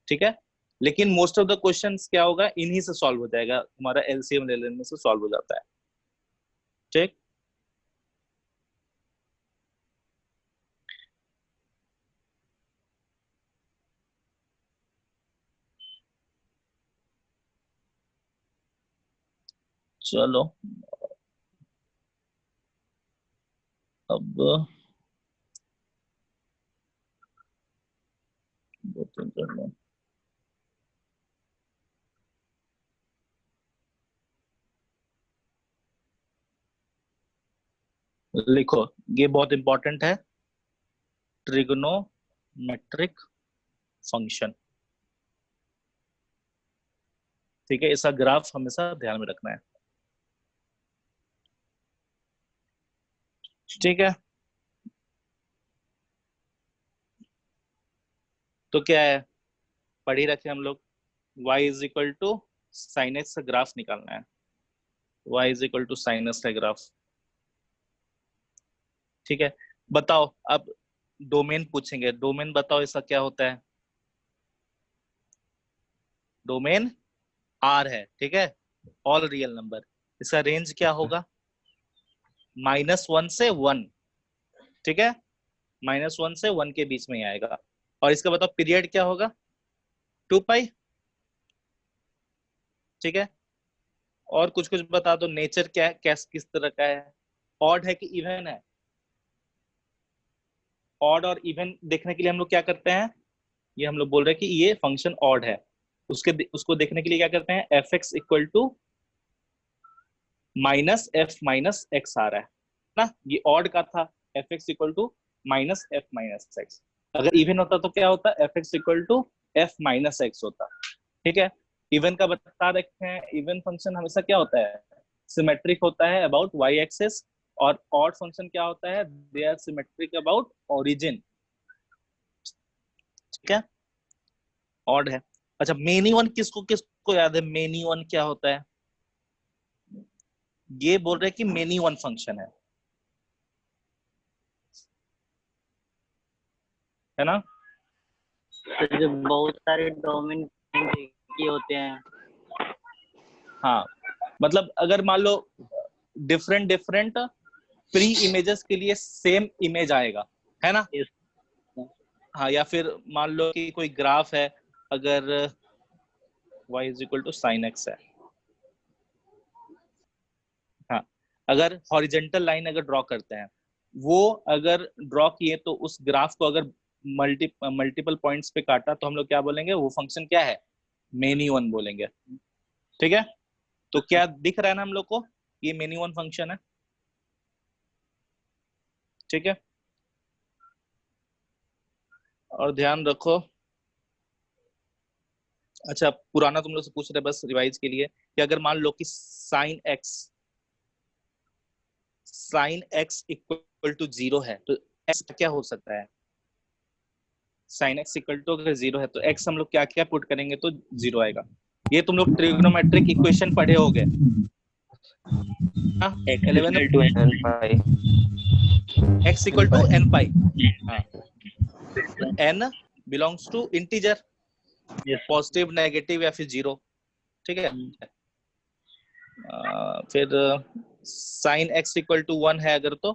ठीक है। लेकिन मोस्ट ऑफ द क्वेश्चंस क्या होगा, इन्हीं से सॉल्व हो जाएगा, हमारा एलसीएम ले लेने से सॉल्व हो जाता है, ठीक। चलो अब लिखो, ये बहुत इंपॉर्टेंट है, ट्रिगोनोमेट्रिक फंक्शन, ठीक है, इसका ग्राफ हमेशा ध्यान में रखना है, ठीक है। तो क्या है, पढ़ ही रखे हम लोग, y is equal to sine x का ग्राफ निकालना है, y is equal to sine x का ग्राफ, ठीक है। बताओ अब डोमेन पूछेंगे, डोमेन बताओ इसका क्या होता है, डोमेन R है, ठीक है, ऑल रियल नंबर, इसका रेंज क्या होगा, -1 से 1, ठीक है, -1 से 1 के बीच में ही आएगा। और इसका बताओ पीरियड क्या होगा, 2 पाई, ठीक है। और कुछ कुछ बता दो, नेचर क्या है, किस तरह का है, ऑड है कि इवन है, ऑड और इवन देखने के लिए हम लोग क्या करते हैं, ये हम लोग बोल रहे हैं कि ये फंक्शन ऑड है, उसको देखने के लिए क्या करते हैं, f x equal to minus f minus x आ रहा है ना, ये ऑड का था, f x equal to minus f minus x, अगर इवन होता तो क्या होता, f x equal to f minus x होता, ठीक है। इवन का बता रखे हैं, इवन फंक्शन हमेशा क्या होता है, सिमेट्रिक होता है अबाउट वाई एक्सिस, और ऑड फंक्शन क्या होता है, they are symmetric about origin, ठीक है, ऑड है। अच्छा मेनी वन किसको किसको याद है, मेनी वन क्या होता है, ये बोल रहे हैं कि मेनी वन फंक्शन है ना, तो जो बहुत सारे डोमेन की होते हैं, हाँ, मतलब अगर मान लो डिफरेंट डिफरेंट प्री इमेजेस के लिए सेम इमेज आएगा, है ना, हाँ, या फिर मान लो कि कोई ग्राफ है, अगर y is equal to sine x है, हाँ, अगर हॉरिजेंटल लाइन अगर ड्रॉ करते हैं, वो अगर ड्रॉ किए तो उस ग्राफ को अगर मल्टीपल पॉइंट्स पे काटा तो हम लोग क्या बोलेंगे, वो फंक्शन क्या है, मेनी वन बोलेंगे। ठीक है, तो क्या दिख रहा है ना हम लोग को, ये मेनी वन फंक्शन है। ठीक है, और ध्यान रखो, अच्छा पुराना तुम लोग से पूछ रहे बस रिवाइज के लिए, कि अगर मान लो कि साइन एक्स इक्वल टू 0 है तो एक्स क्या हो सकता है, साइन एक्स इक्वल टू अगर 0 है तो एक्स हम लोग क्या क्या पुट करेंगे तो 0 आएगा। ये तुम लोग ट्रिग्नोमेट्रिक इक्वेशन पढ़े होगे, x 11 equal to n pi x equal to n pi, n belongs to integer, positive negative या फिर 0। ठीक है, फिर साइन एक्स इक्वल टू 1 है अगर तो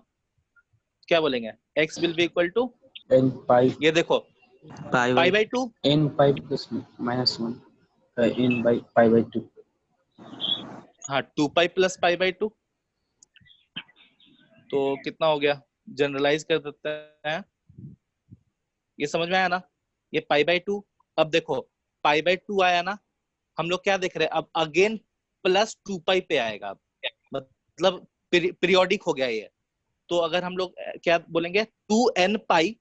क्या बोलेंगे, x will be equal to n pi ये देखो pi pi by 2, n pi plus minus 1 n by pi by 2 हाँ 2 पाई प्लस पाई बाई 2, तो कितना हो गया, जनरलाइज कर देते हैं, ये समझ में आया ना, ये पाई बाई 2। अब देखो पाई बाई 2 आया ना, हम लोग क्या देख रहे हैं, अब अगेन प्लस 2 पाई पे आएगा, अब मतलब पीरियोडिक हो गया ये। तो अगर हम लोग क्या बोलेंगे, 2n pi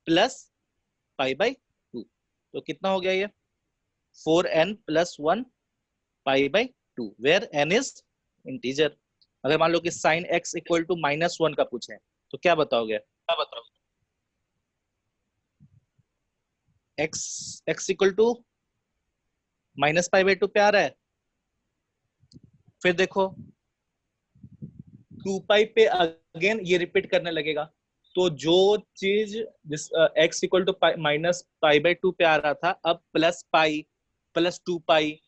plus pi by 2, तो कितना हो गया ये 4n plus 1 pi by 2 where n is integer. अगर मान लो कि साइन x इक्वल टू -1 का पूछे तो क्या बताओगे, x equal to minus pi by 2 पे आ रहा है, फिर देखो 2 पाई पे अगेन ये रिपीट करने लगेगा, तो जो चीज जिस x equal to minus pi by 2 पे आ रहा था, अब plus pi plus 2 pi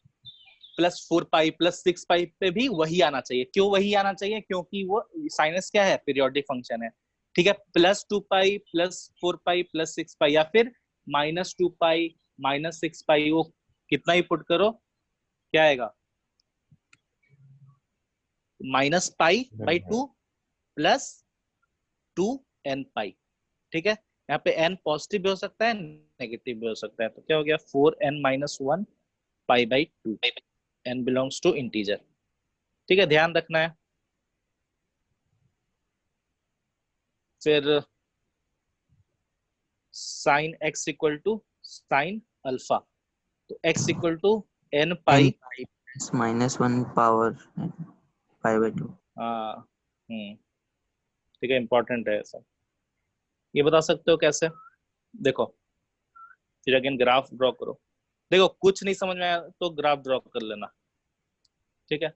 plus 4 pi plus 6 pi पे भी वही आना चाहिए। क्यों वही आना चाहिए, क्योंकि वो साइनस क्या है, पीरियोडिक फंक्शन है। ठीक है, plus 2 pi plus 4 pi plus 6 पाई या फिर -2 पाई -6 पाई, वो कितना ही पुट करो क्या आएगा, minus pi by 2 plus 2n पाई। ठीक है, यहाँ पे n पॉजिटिव भी हो सकता है नेगेटिव भी हो सकता है, तो क्या हो गया 4n minus 1 pi by 2, n belongs to integer. ठीक है, ध्यान रखना है। फिर sine x equal to sine alpha, तो x equal to n pi -1 power pi by 2। हाँ ठीक है, इंपॉर्टेंट है ऐसा। ये बता सकते हो कैसे, देखो फिर अगेन ग्राफ ड्रॉ करो, देखो कुछ नहीं समझ में आया तो ग्राफ ड्रॉ कर लेना। ठीक है,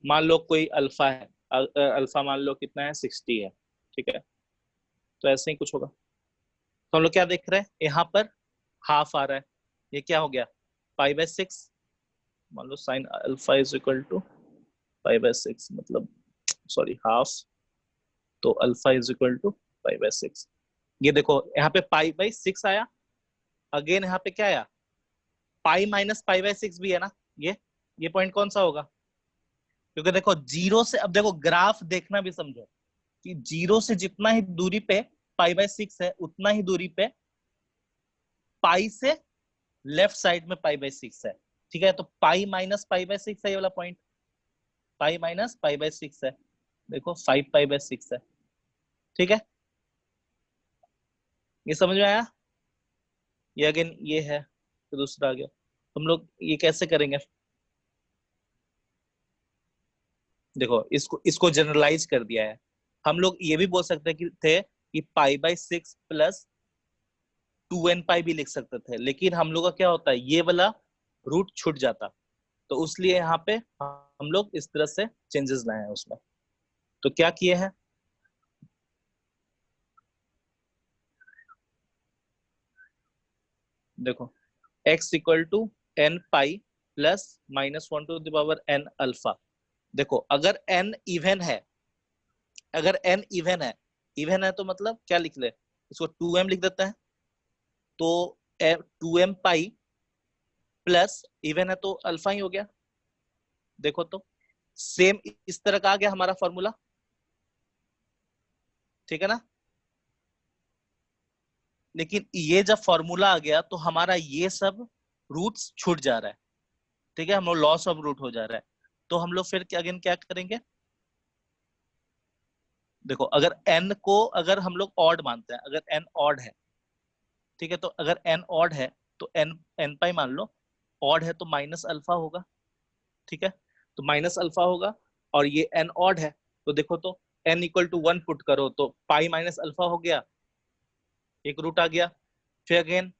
मान लो कोई अल्फा है, अल्फा मान लो कितना है 60 है। ठीक है, तो ऐसे ही कुछ होगा, तो हम लोग क्या देख रहे हैं, यहाँ पर हाफ आ रहा है, ये क्या हो गया पाई बाई 6, मान लो sine alpha is equal to pi by 6 मतलब सॉरी हाफ, तो alpha is equal to pi by 6। ये देखो यहाँ पे पाई बाई 6 आया, अगेन यहाँ पे क्या आया पाई माइनस पाई बाई 6 भी है ना, ये पॉइंट कौन सा होगा, क्योंकि देखो जीरो से, अब देखो ग्राफ देखना भी समझो कि जीरो से जितना ही दूरी पे पाई बाई 6 है, उतना ही दूरी पे पाई से लेफ्ट साइड में पाई बाई 6 है। ठीक है, तो पाई माइनस पाई बाई 6 है ये वाला point, pi minus pi by 6 है, देखो 5 पाई बाई 6 है। ठीक है, ये समझ में आया, ये अगेन ये है, तो दूसरा आ गया। हम लोग ये कैसे करेंगे, देखो इसको जनरलाइज कर दिया है, हम लोग ये भी बोल सकते कि पाई बाई 6 प्लस 2n पाई भी लिख सकते थे, लेकिन हम लोग का क्या होता है, ये वाला रूट छूट जाता, तो उसलिए यहाँ पे हम लोग इस तरह से चेंजेस लाए हैं उसमें। तो क्या किए हैं, देखो x equal to n pi plus -1 to the power n alpha. देखो अगर n इवन है, अगर n इवन है तो मतलब क्या लिख ले, इसको 2m लिख देता है, तो 2m पाई प्लस इवन है तो अल्फा ही हो गया। देखो तो सेम इस तरह का आ गया हमारा फॉर्मूला, ठीक है ना। लेकिन ये जब फॉर्मूला आ गया तो हमारा ये सब रूट्स छूट जा रहा है, ठीक है, हम लोग लॉस ऑफ रूट हो जा रहा है। तो हम लोग फिर अगेन क्या करेंगे, देखो अगर n को अगर हम लोग ऑड मानते हैं, अगर n ऑड है, ठीक है, तो अगर n ऑड है तो n पाई मान लो, ऑड है तो माइनस अल्फा होगा, ठीक है, तो माइनस अल्फा होगा। और ये n ऑड है तो देखो तो n इक्वल टू 1 पुट करो तो पाई माइनस अल्फा हो गया, एक रूट आ गया। फिर again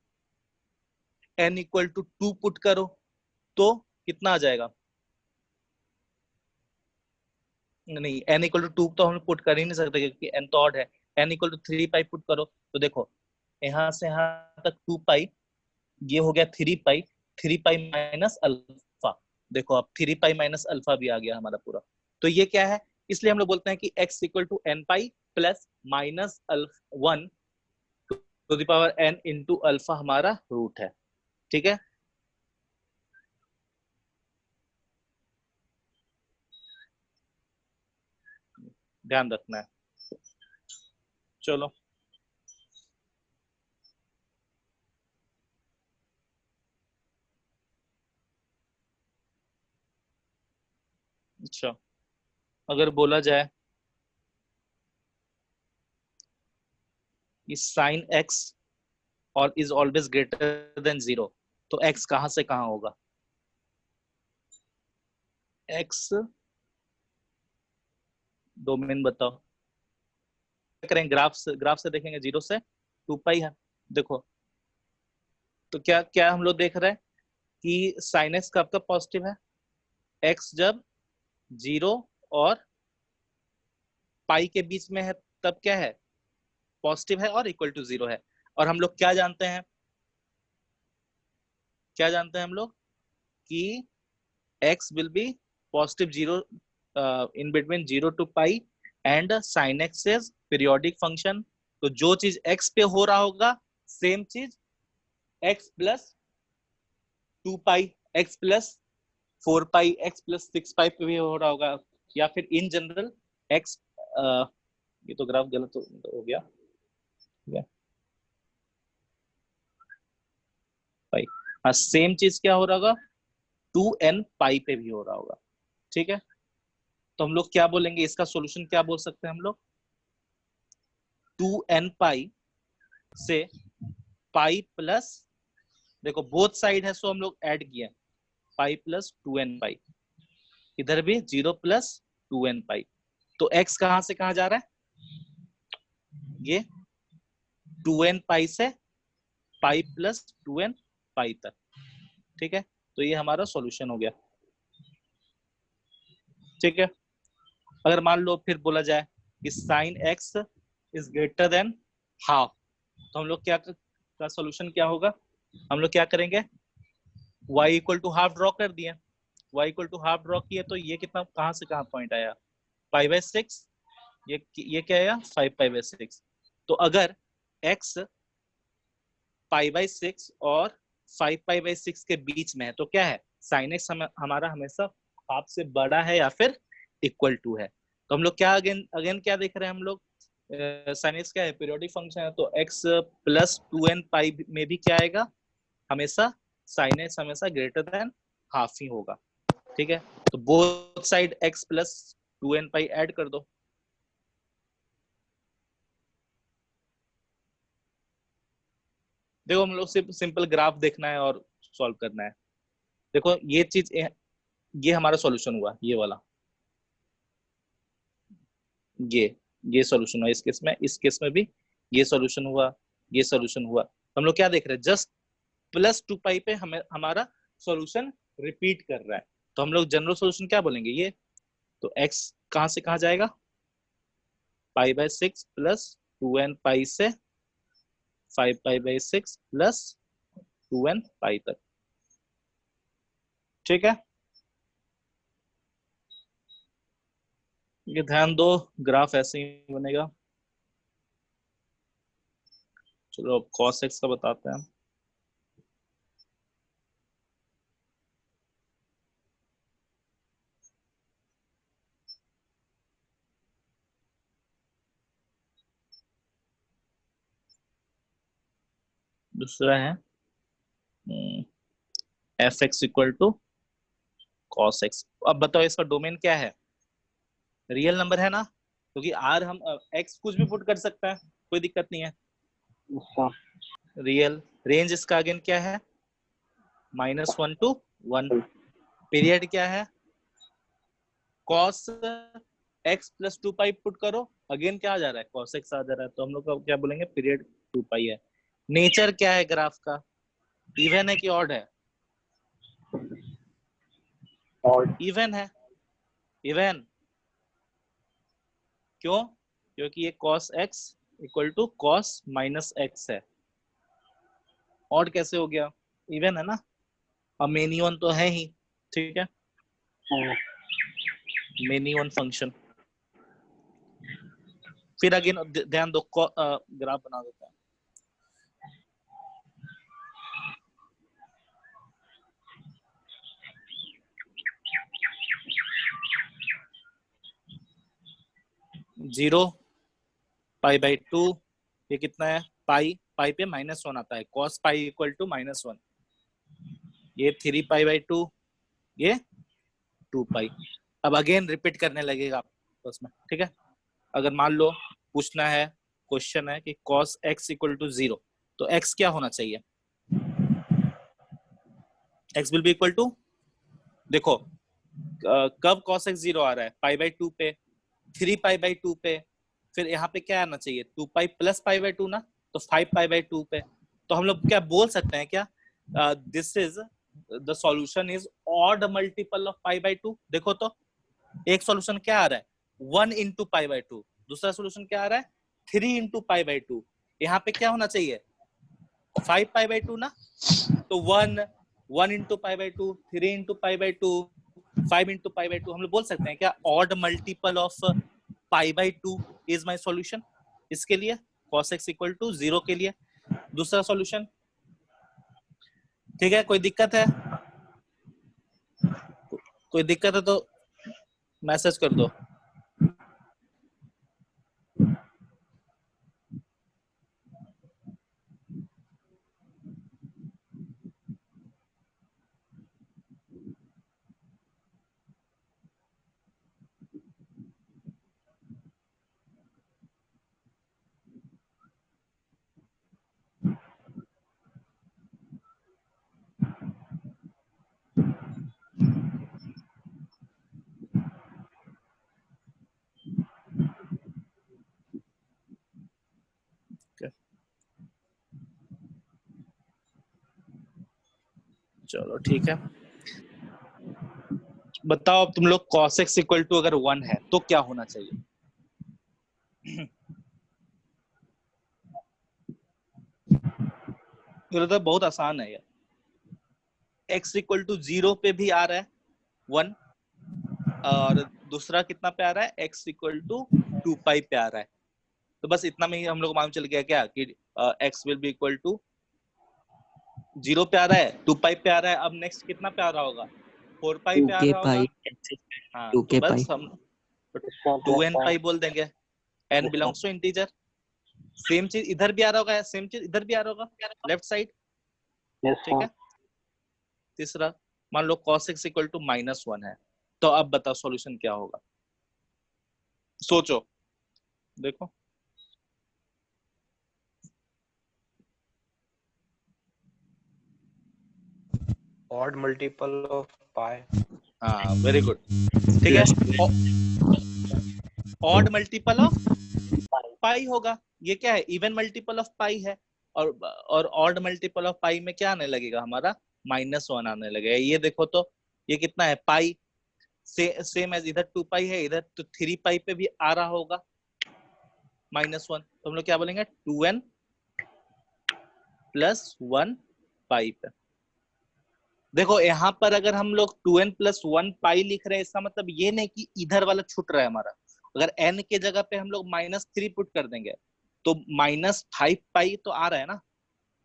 n equal to 2 put करो तो कितना आ जाएगा, नहीं n इक्वल टू 2 तो हम पुट कर ही नहीं सकते क्योंकि n तो ऑड है। n equal to 3 pi put करो तो देखो यहाँ से यहाँ तक 2 पाई, ये हो गया 3 पाई, 3 पाई माइनस अल्फा, देखो अब 3 पाई माइनस अल्फा भी आ गया हमारा पूरा। तो ये क्या है, इसलिए हम लोग बोलते हैं कि x equal to n pi plus minus 1 to the power n into alpha हमारा रूट है, ठीक है। ध्यान रखना है। चलो अच्छा, अगर बोला जाए कि साइन x और इज ऑलवेज ग्रेटर देन 0, तो x कहां से कहां होगा, x डोमेन बताओ। क्या करेंगे, ग्राफ से देखेंगे, 0 से 2 पाई है, देखो तो क्या क्या हम लोग देख रहे हैं कि साइन x कब कब पॉजिटिव है, x जब 0 और पाई के बीच में है तब क्या है, पॉजिटिव है और इक्वल टू 0 है। और हम लोग क्या जानते हैं, क्या जानते हैं हम लोग कि x will be positive 0 in between 0 to pi and sine x is periodic function. तो जो चीज x पे हो रहा होगा सेम चीज x प्लस 2 पाई, x प्लस 4 पाई, x प्लस 6 पाई पे भी हो रहा होगा, या फिर इन जनरल x, ये तो ग्राफ गलत हो गया, ठीक है पाई, हाँ सेम चीज क्या हो रहा होगा 2n पाई पे भी हो रहा होगा, ठीक है। तो हम लोग क्या बोलेंगे, इसका सॉल्यूशन क्या बोल सकते हैं हम लोग, 2n पाई से पाई प्लस, देखो बोथ साइड है सो हम लोग ऐड किए, पाई प्लस 2n पाई, इधर भी 0 प्लस 2n पाई। तो x कहां से कहां जा रहा है, ये 2n पाई से पाई प्लस 2n पाई तक, ठीक है। तो ये हमारा सॉल्यूशन हो गया, ठीक है। अगर मान लो फिर बोला जाए कि sine x is greater than half, तो हम लोग क्या का सॉल्यूशन क्या होगा, हम लोग क्या करेंगे, y equal to half draw कर दिए, y equal to half draw किए तो ये कितना कहां से कहां पॉइंट आया, पाई बाय 6, ये क्या आया 5 पाई बाय 6। तो अगर x पाई बाय 6 और 5 पाई बाय 6 के बीच में है तो क्या है, साइन x हमारा हमेशा हाफ से बड़ा है या फिर इक्वल टू है। तो हम लोग क्या अगेन अगेन क्या देख रहे हैं हम लोग, साइन x क्या है, पीरियोडिक फंक्शन है, तो x प्लस 2n पाई में भी क्या आएगा, हमेशा साइन x हमेशा ग्रेटर देन हाफ ही होगा, ठीक है। तो both side x plus 2n पाई ऐड कर दो, देखो हम लोग सिर्फ सिंपल ग्राफ देखना है और सॉल्व करना है। देखो ये चीज, ये हमारा सॉल्यूशन हुआ, ये वाला, ये सॉल्यूशन हुआ इस केस में, इस केस में भी ये सॉल्यूशन हुआ, ये सॉल्यूशन हुआ। हम लोग क्या देख रहे हैं, जस्ट प्लस 2 पाई पे हमें हमारा सॉल्यूशन रिपीट कर रहा है, तो हम लोग जनरल सॉल्यूशन क्या बोलेंगे ये, तो x कहां से कहां जाएगा, पाई बाय 6 प्लस 2n पाई से 5 पाई बाय 6 प्लस 2n पाई तक, ठीक है। ये ध्यान दो, ग्राफ ऐसे ही बनेगा। चलो अब cos x का बताते हैं। दूसरा है f x equal to cos x. अब बताओ इसका डोमेन क्या है? रियल नंबर है ना, क्योंकि आर हम एक्स कुछ भी पुट कर सकता है, कोई दिक्कत नहीं है। अच्छा रियल। रेंज इसका अगेन क्या है? -1 to 1। पीरियड क्या है? cos x प्लस 2 पाई पुट करो, अगेन क्या आ जा रहा है? cos x आ जा रहा है, तो हम लोग क्या बोलेंगे? पीरियड 2 पाई है। नेचर क्या है ग्राफ का? इवन है कि ऑड है? इवन है। इवन क्यों? क्योंकि ये cos x equal to cos minus x है। ऑड कैसे हो गया? इवन है ना। अब मेनी वन तो है ही, ठीक है, मेनी वन फंक्शन। फिर अगेन ध्यान दो, ग्राफ बना देता है। जीरो पाई बाई 2, ये कितना है? पाई, पाई पे -1 आता है, cos पाई इक्वल टू -1। ये 3 पाई बाई 2, ये 2 पाई। अब अगेन रिपीट करने लगेगा आपस में, ठीक है। अगर मान लो पूछना है, क्वेश्चन है कि cos x इक्वल टू 0, तो x क्या होना चाहिए? x will be equal to, देखो कब cos x 0 आ रहा है? पाई बाई 2 पे, 3 पाई बाई 2 पे, फिर यहाँ पे क्या आना चाहिए? 2 पाई प्लस पाई बाई 2 ना, तो 5 पाई बाई 2 पे। तो हम लोग क्या बोल सकते हैं क्या? This is the solution is odd multiple of pi by 2। देखो तो एक सॉल्यूशन क्या आ रहा है? 1 इंटू पाई बाई 2। दूसरा सॉल्यूशन क्या आ रहा है? 3 इंटू पाई बाई 2। यहाँ पे क्या होना चाहिए? 5 पाई बाई 2 ना, तो 1 into pi by 2, 3 into pi by 2, 5 into pi by 2। हम लोग बोल सकते हैं क्या odd multiple of pi by 2 is my solution? इसके लिए cos x इक्वल टू 0 के लिए दूसरा सॉल्यूशन, ठीक है। कोई दिक्कत है? कोई दिक्कत है तो मैसेज कर दो। चलो ठीक है, बताओ अब तुम लोग cos x इक्वल टू अगर 1 है तो क्या होना चाहिए? ये तो बहुत आसान है यार। x इक्वल टू 0 पे भी आ रहा है 1, और दूसरा कितना पे आ रहा है? x इक्वल टू 2 पाई पे आ रहा है। तो बस इतना में ही हम लोग को मालूम चल गया क्या कि x will be equal to 0 पे आ रहा है, 2 पाई पे आ रहा है। अब नेक्स्ट कितना पे आ रहा होगा? 4 पाई पे आ 2k रहा होगा। पाई हाँ, 2k तो पाई बस हम 2n पाई बोल देंगे, n belongs to integer. Same चीज इधर भी आ रहा होगा, सेम चीज इधर भी आ रहा होगा, लेफ्ट साइड, ठीक है। तीसरा मान लो cos x इक्वल टू -1 है, तो अब बताओ सॉल्यूशन क्या होगा? सोचो, देखो। odd multiple of pi. हाँ, वेरी गुड, ठीक है। ऑड मल्टीपल ऑफ पाई होगा। ये क्या है? इवन मल्टीपल ऑफ पाई है। और ऑड मल्टीपल ऑफ पाई में क्या आने लगेगा हमारा? -1 आने लगेगा। ये देखो तो ये कितना है? पाई, सेम एज इधर 2 पाई है, इधर तो 3 पाई पे भी आ रहा होगा -1। तो हम लोग क्या बोलेंगे? 2n प्लस 1 पाई पे। देखो यहाँ पर अगर हम लोग 2n प्लस 1 पाई लिख रहे हैं, इसका मतलब ये नहीं कि इधर वाला छूट रहा है हमारा। अगर n के जगह पे हम लोग -3 पुट कर देंगे तो -5 पाई तो आ रहा है ना।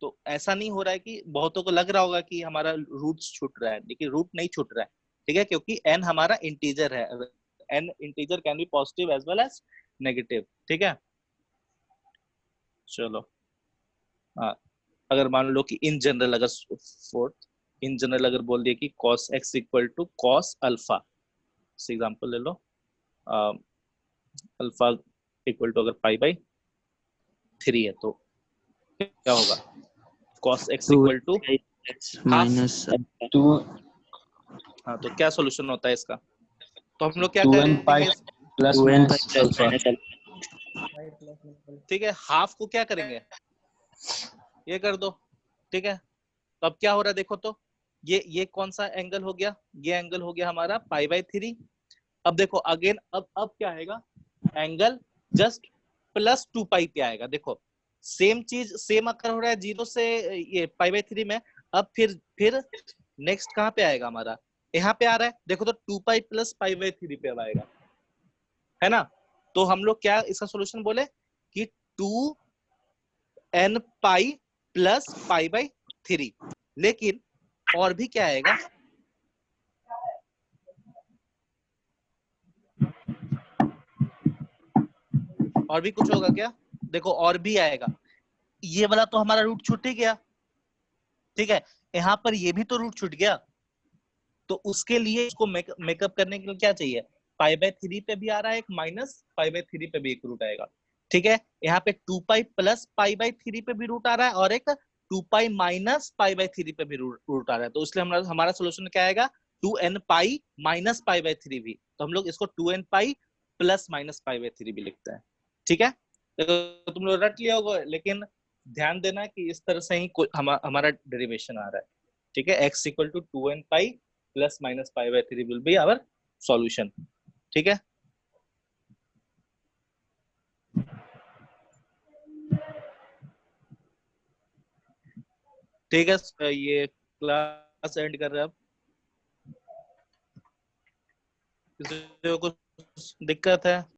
तो ऐसा नहीं हो रहा है कि बहुतों को लग रहा होगा कि हमारा रूट छूट रहा है, लेकिन रूट नहीं छूट रहा है, ठीक है, क्योंकि n हमारा इंटीजर है। n integer can be positive as well as negative, ठीक है। चलो हाँ, अगर मान लो कि इन जनरल अगर फोर्थ इन जनरल अगर बोल दिया कि cos x equal to cos alpha, example ले लो, अल्फा इक्वल टू अगर पाई बाई 3 है तो क्या होगा, cos x equal to minus 2 हाँ, तो क्या सॉल्यूशन होता है इसका, तो हम लोग क्या 2n पाई करेंगे, प्लस 2n माइनस अल्फा। ठीक है, हाफ को क्या करेंगे, ये कर दो, ठीक है। तो अब क्या हो रहा है देखो, तो ये कौन सा एंगल हो गया, ये एंगल हो गया हमारा पाई बाई 3। अब देखो अगेन, अब क्या आएगा, एंगल जस्ट प्लस 2 पाई पे आएगा। देखो सेम चीज सेम अकर हो रहा है 0 से ये पाई बाई 3 में। अब फिर नेक्स्ट कहाँ पे आएगा हमारा, यहाँ पे आ रहा है, देखो तो 2 पाई प्लस पाई बाई 3 पे अब आएगा, है ना। तो हम लोग क्या इसका सॉल्यूशन बोले कि 2n pi plus pi by 3। लेकिन और भी क्या आएगा, और भी कुछ होगा क्या, देखो और भी आएगा, ये वाला तो हमारा रूट छूट ही गया, ठीक है, यहाँ पर ये भी तो रूट छूट गया। तो उसके लिए इसको मेकअप करने के लिए क्या चाहिए, पाई बाई 3 पे भी आ रहा है एक, माइनस पाई बाई 3 पे भी एक रूट आएगा, ठीक है। यहाँ पे 2 पाई प्लस पाई बाई 3 पे भी रूट आ रहा है, और एक 2 पाई माइनस पाई बाई 3 पे भी रूट आ रहा है। तो इसलिए हमारा सोल्यूशन क्या आएगा, 2n pi minus pi by 3 भी, तो हम लोग इसको 2n pi plus minus pi by 3 भी लिखते हैं, ठीक है। तो तुम लोग रट लिया होगा, लेकिन ध्यान देना कि इस तरह से ही हमारा डेरिवेशन आ रहा है, ठीक है। x equal to 2n pi plus minus pi by 3 will be our solution, ठीक है। ठीक है, ये क्लास एंड कर रहे हैं अब। किसी को कुछ दिक्कत है?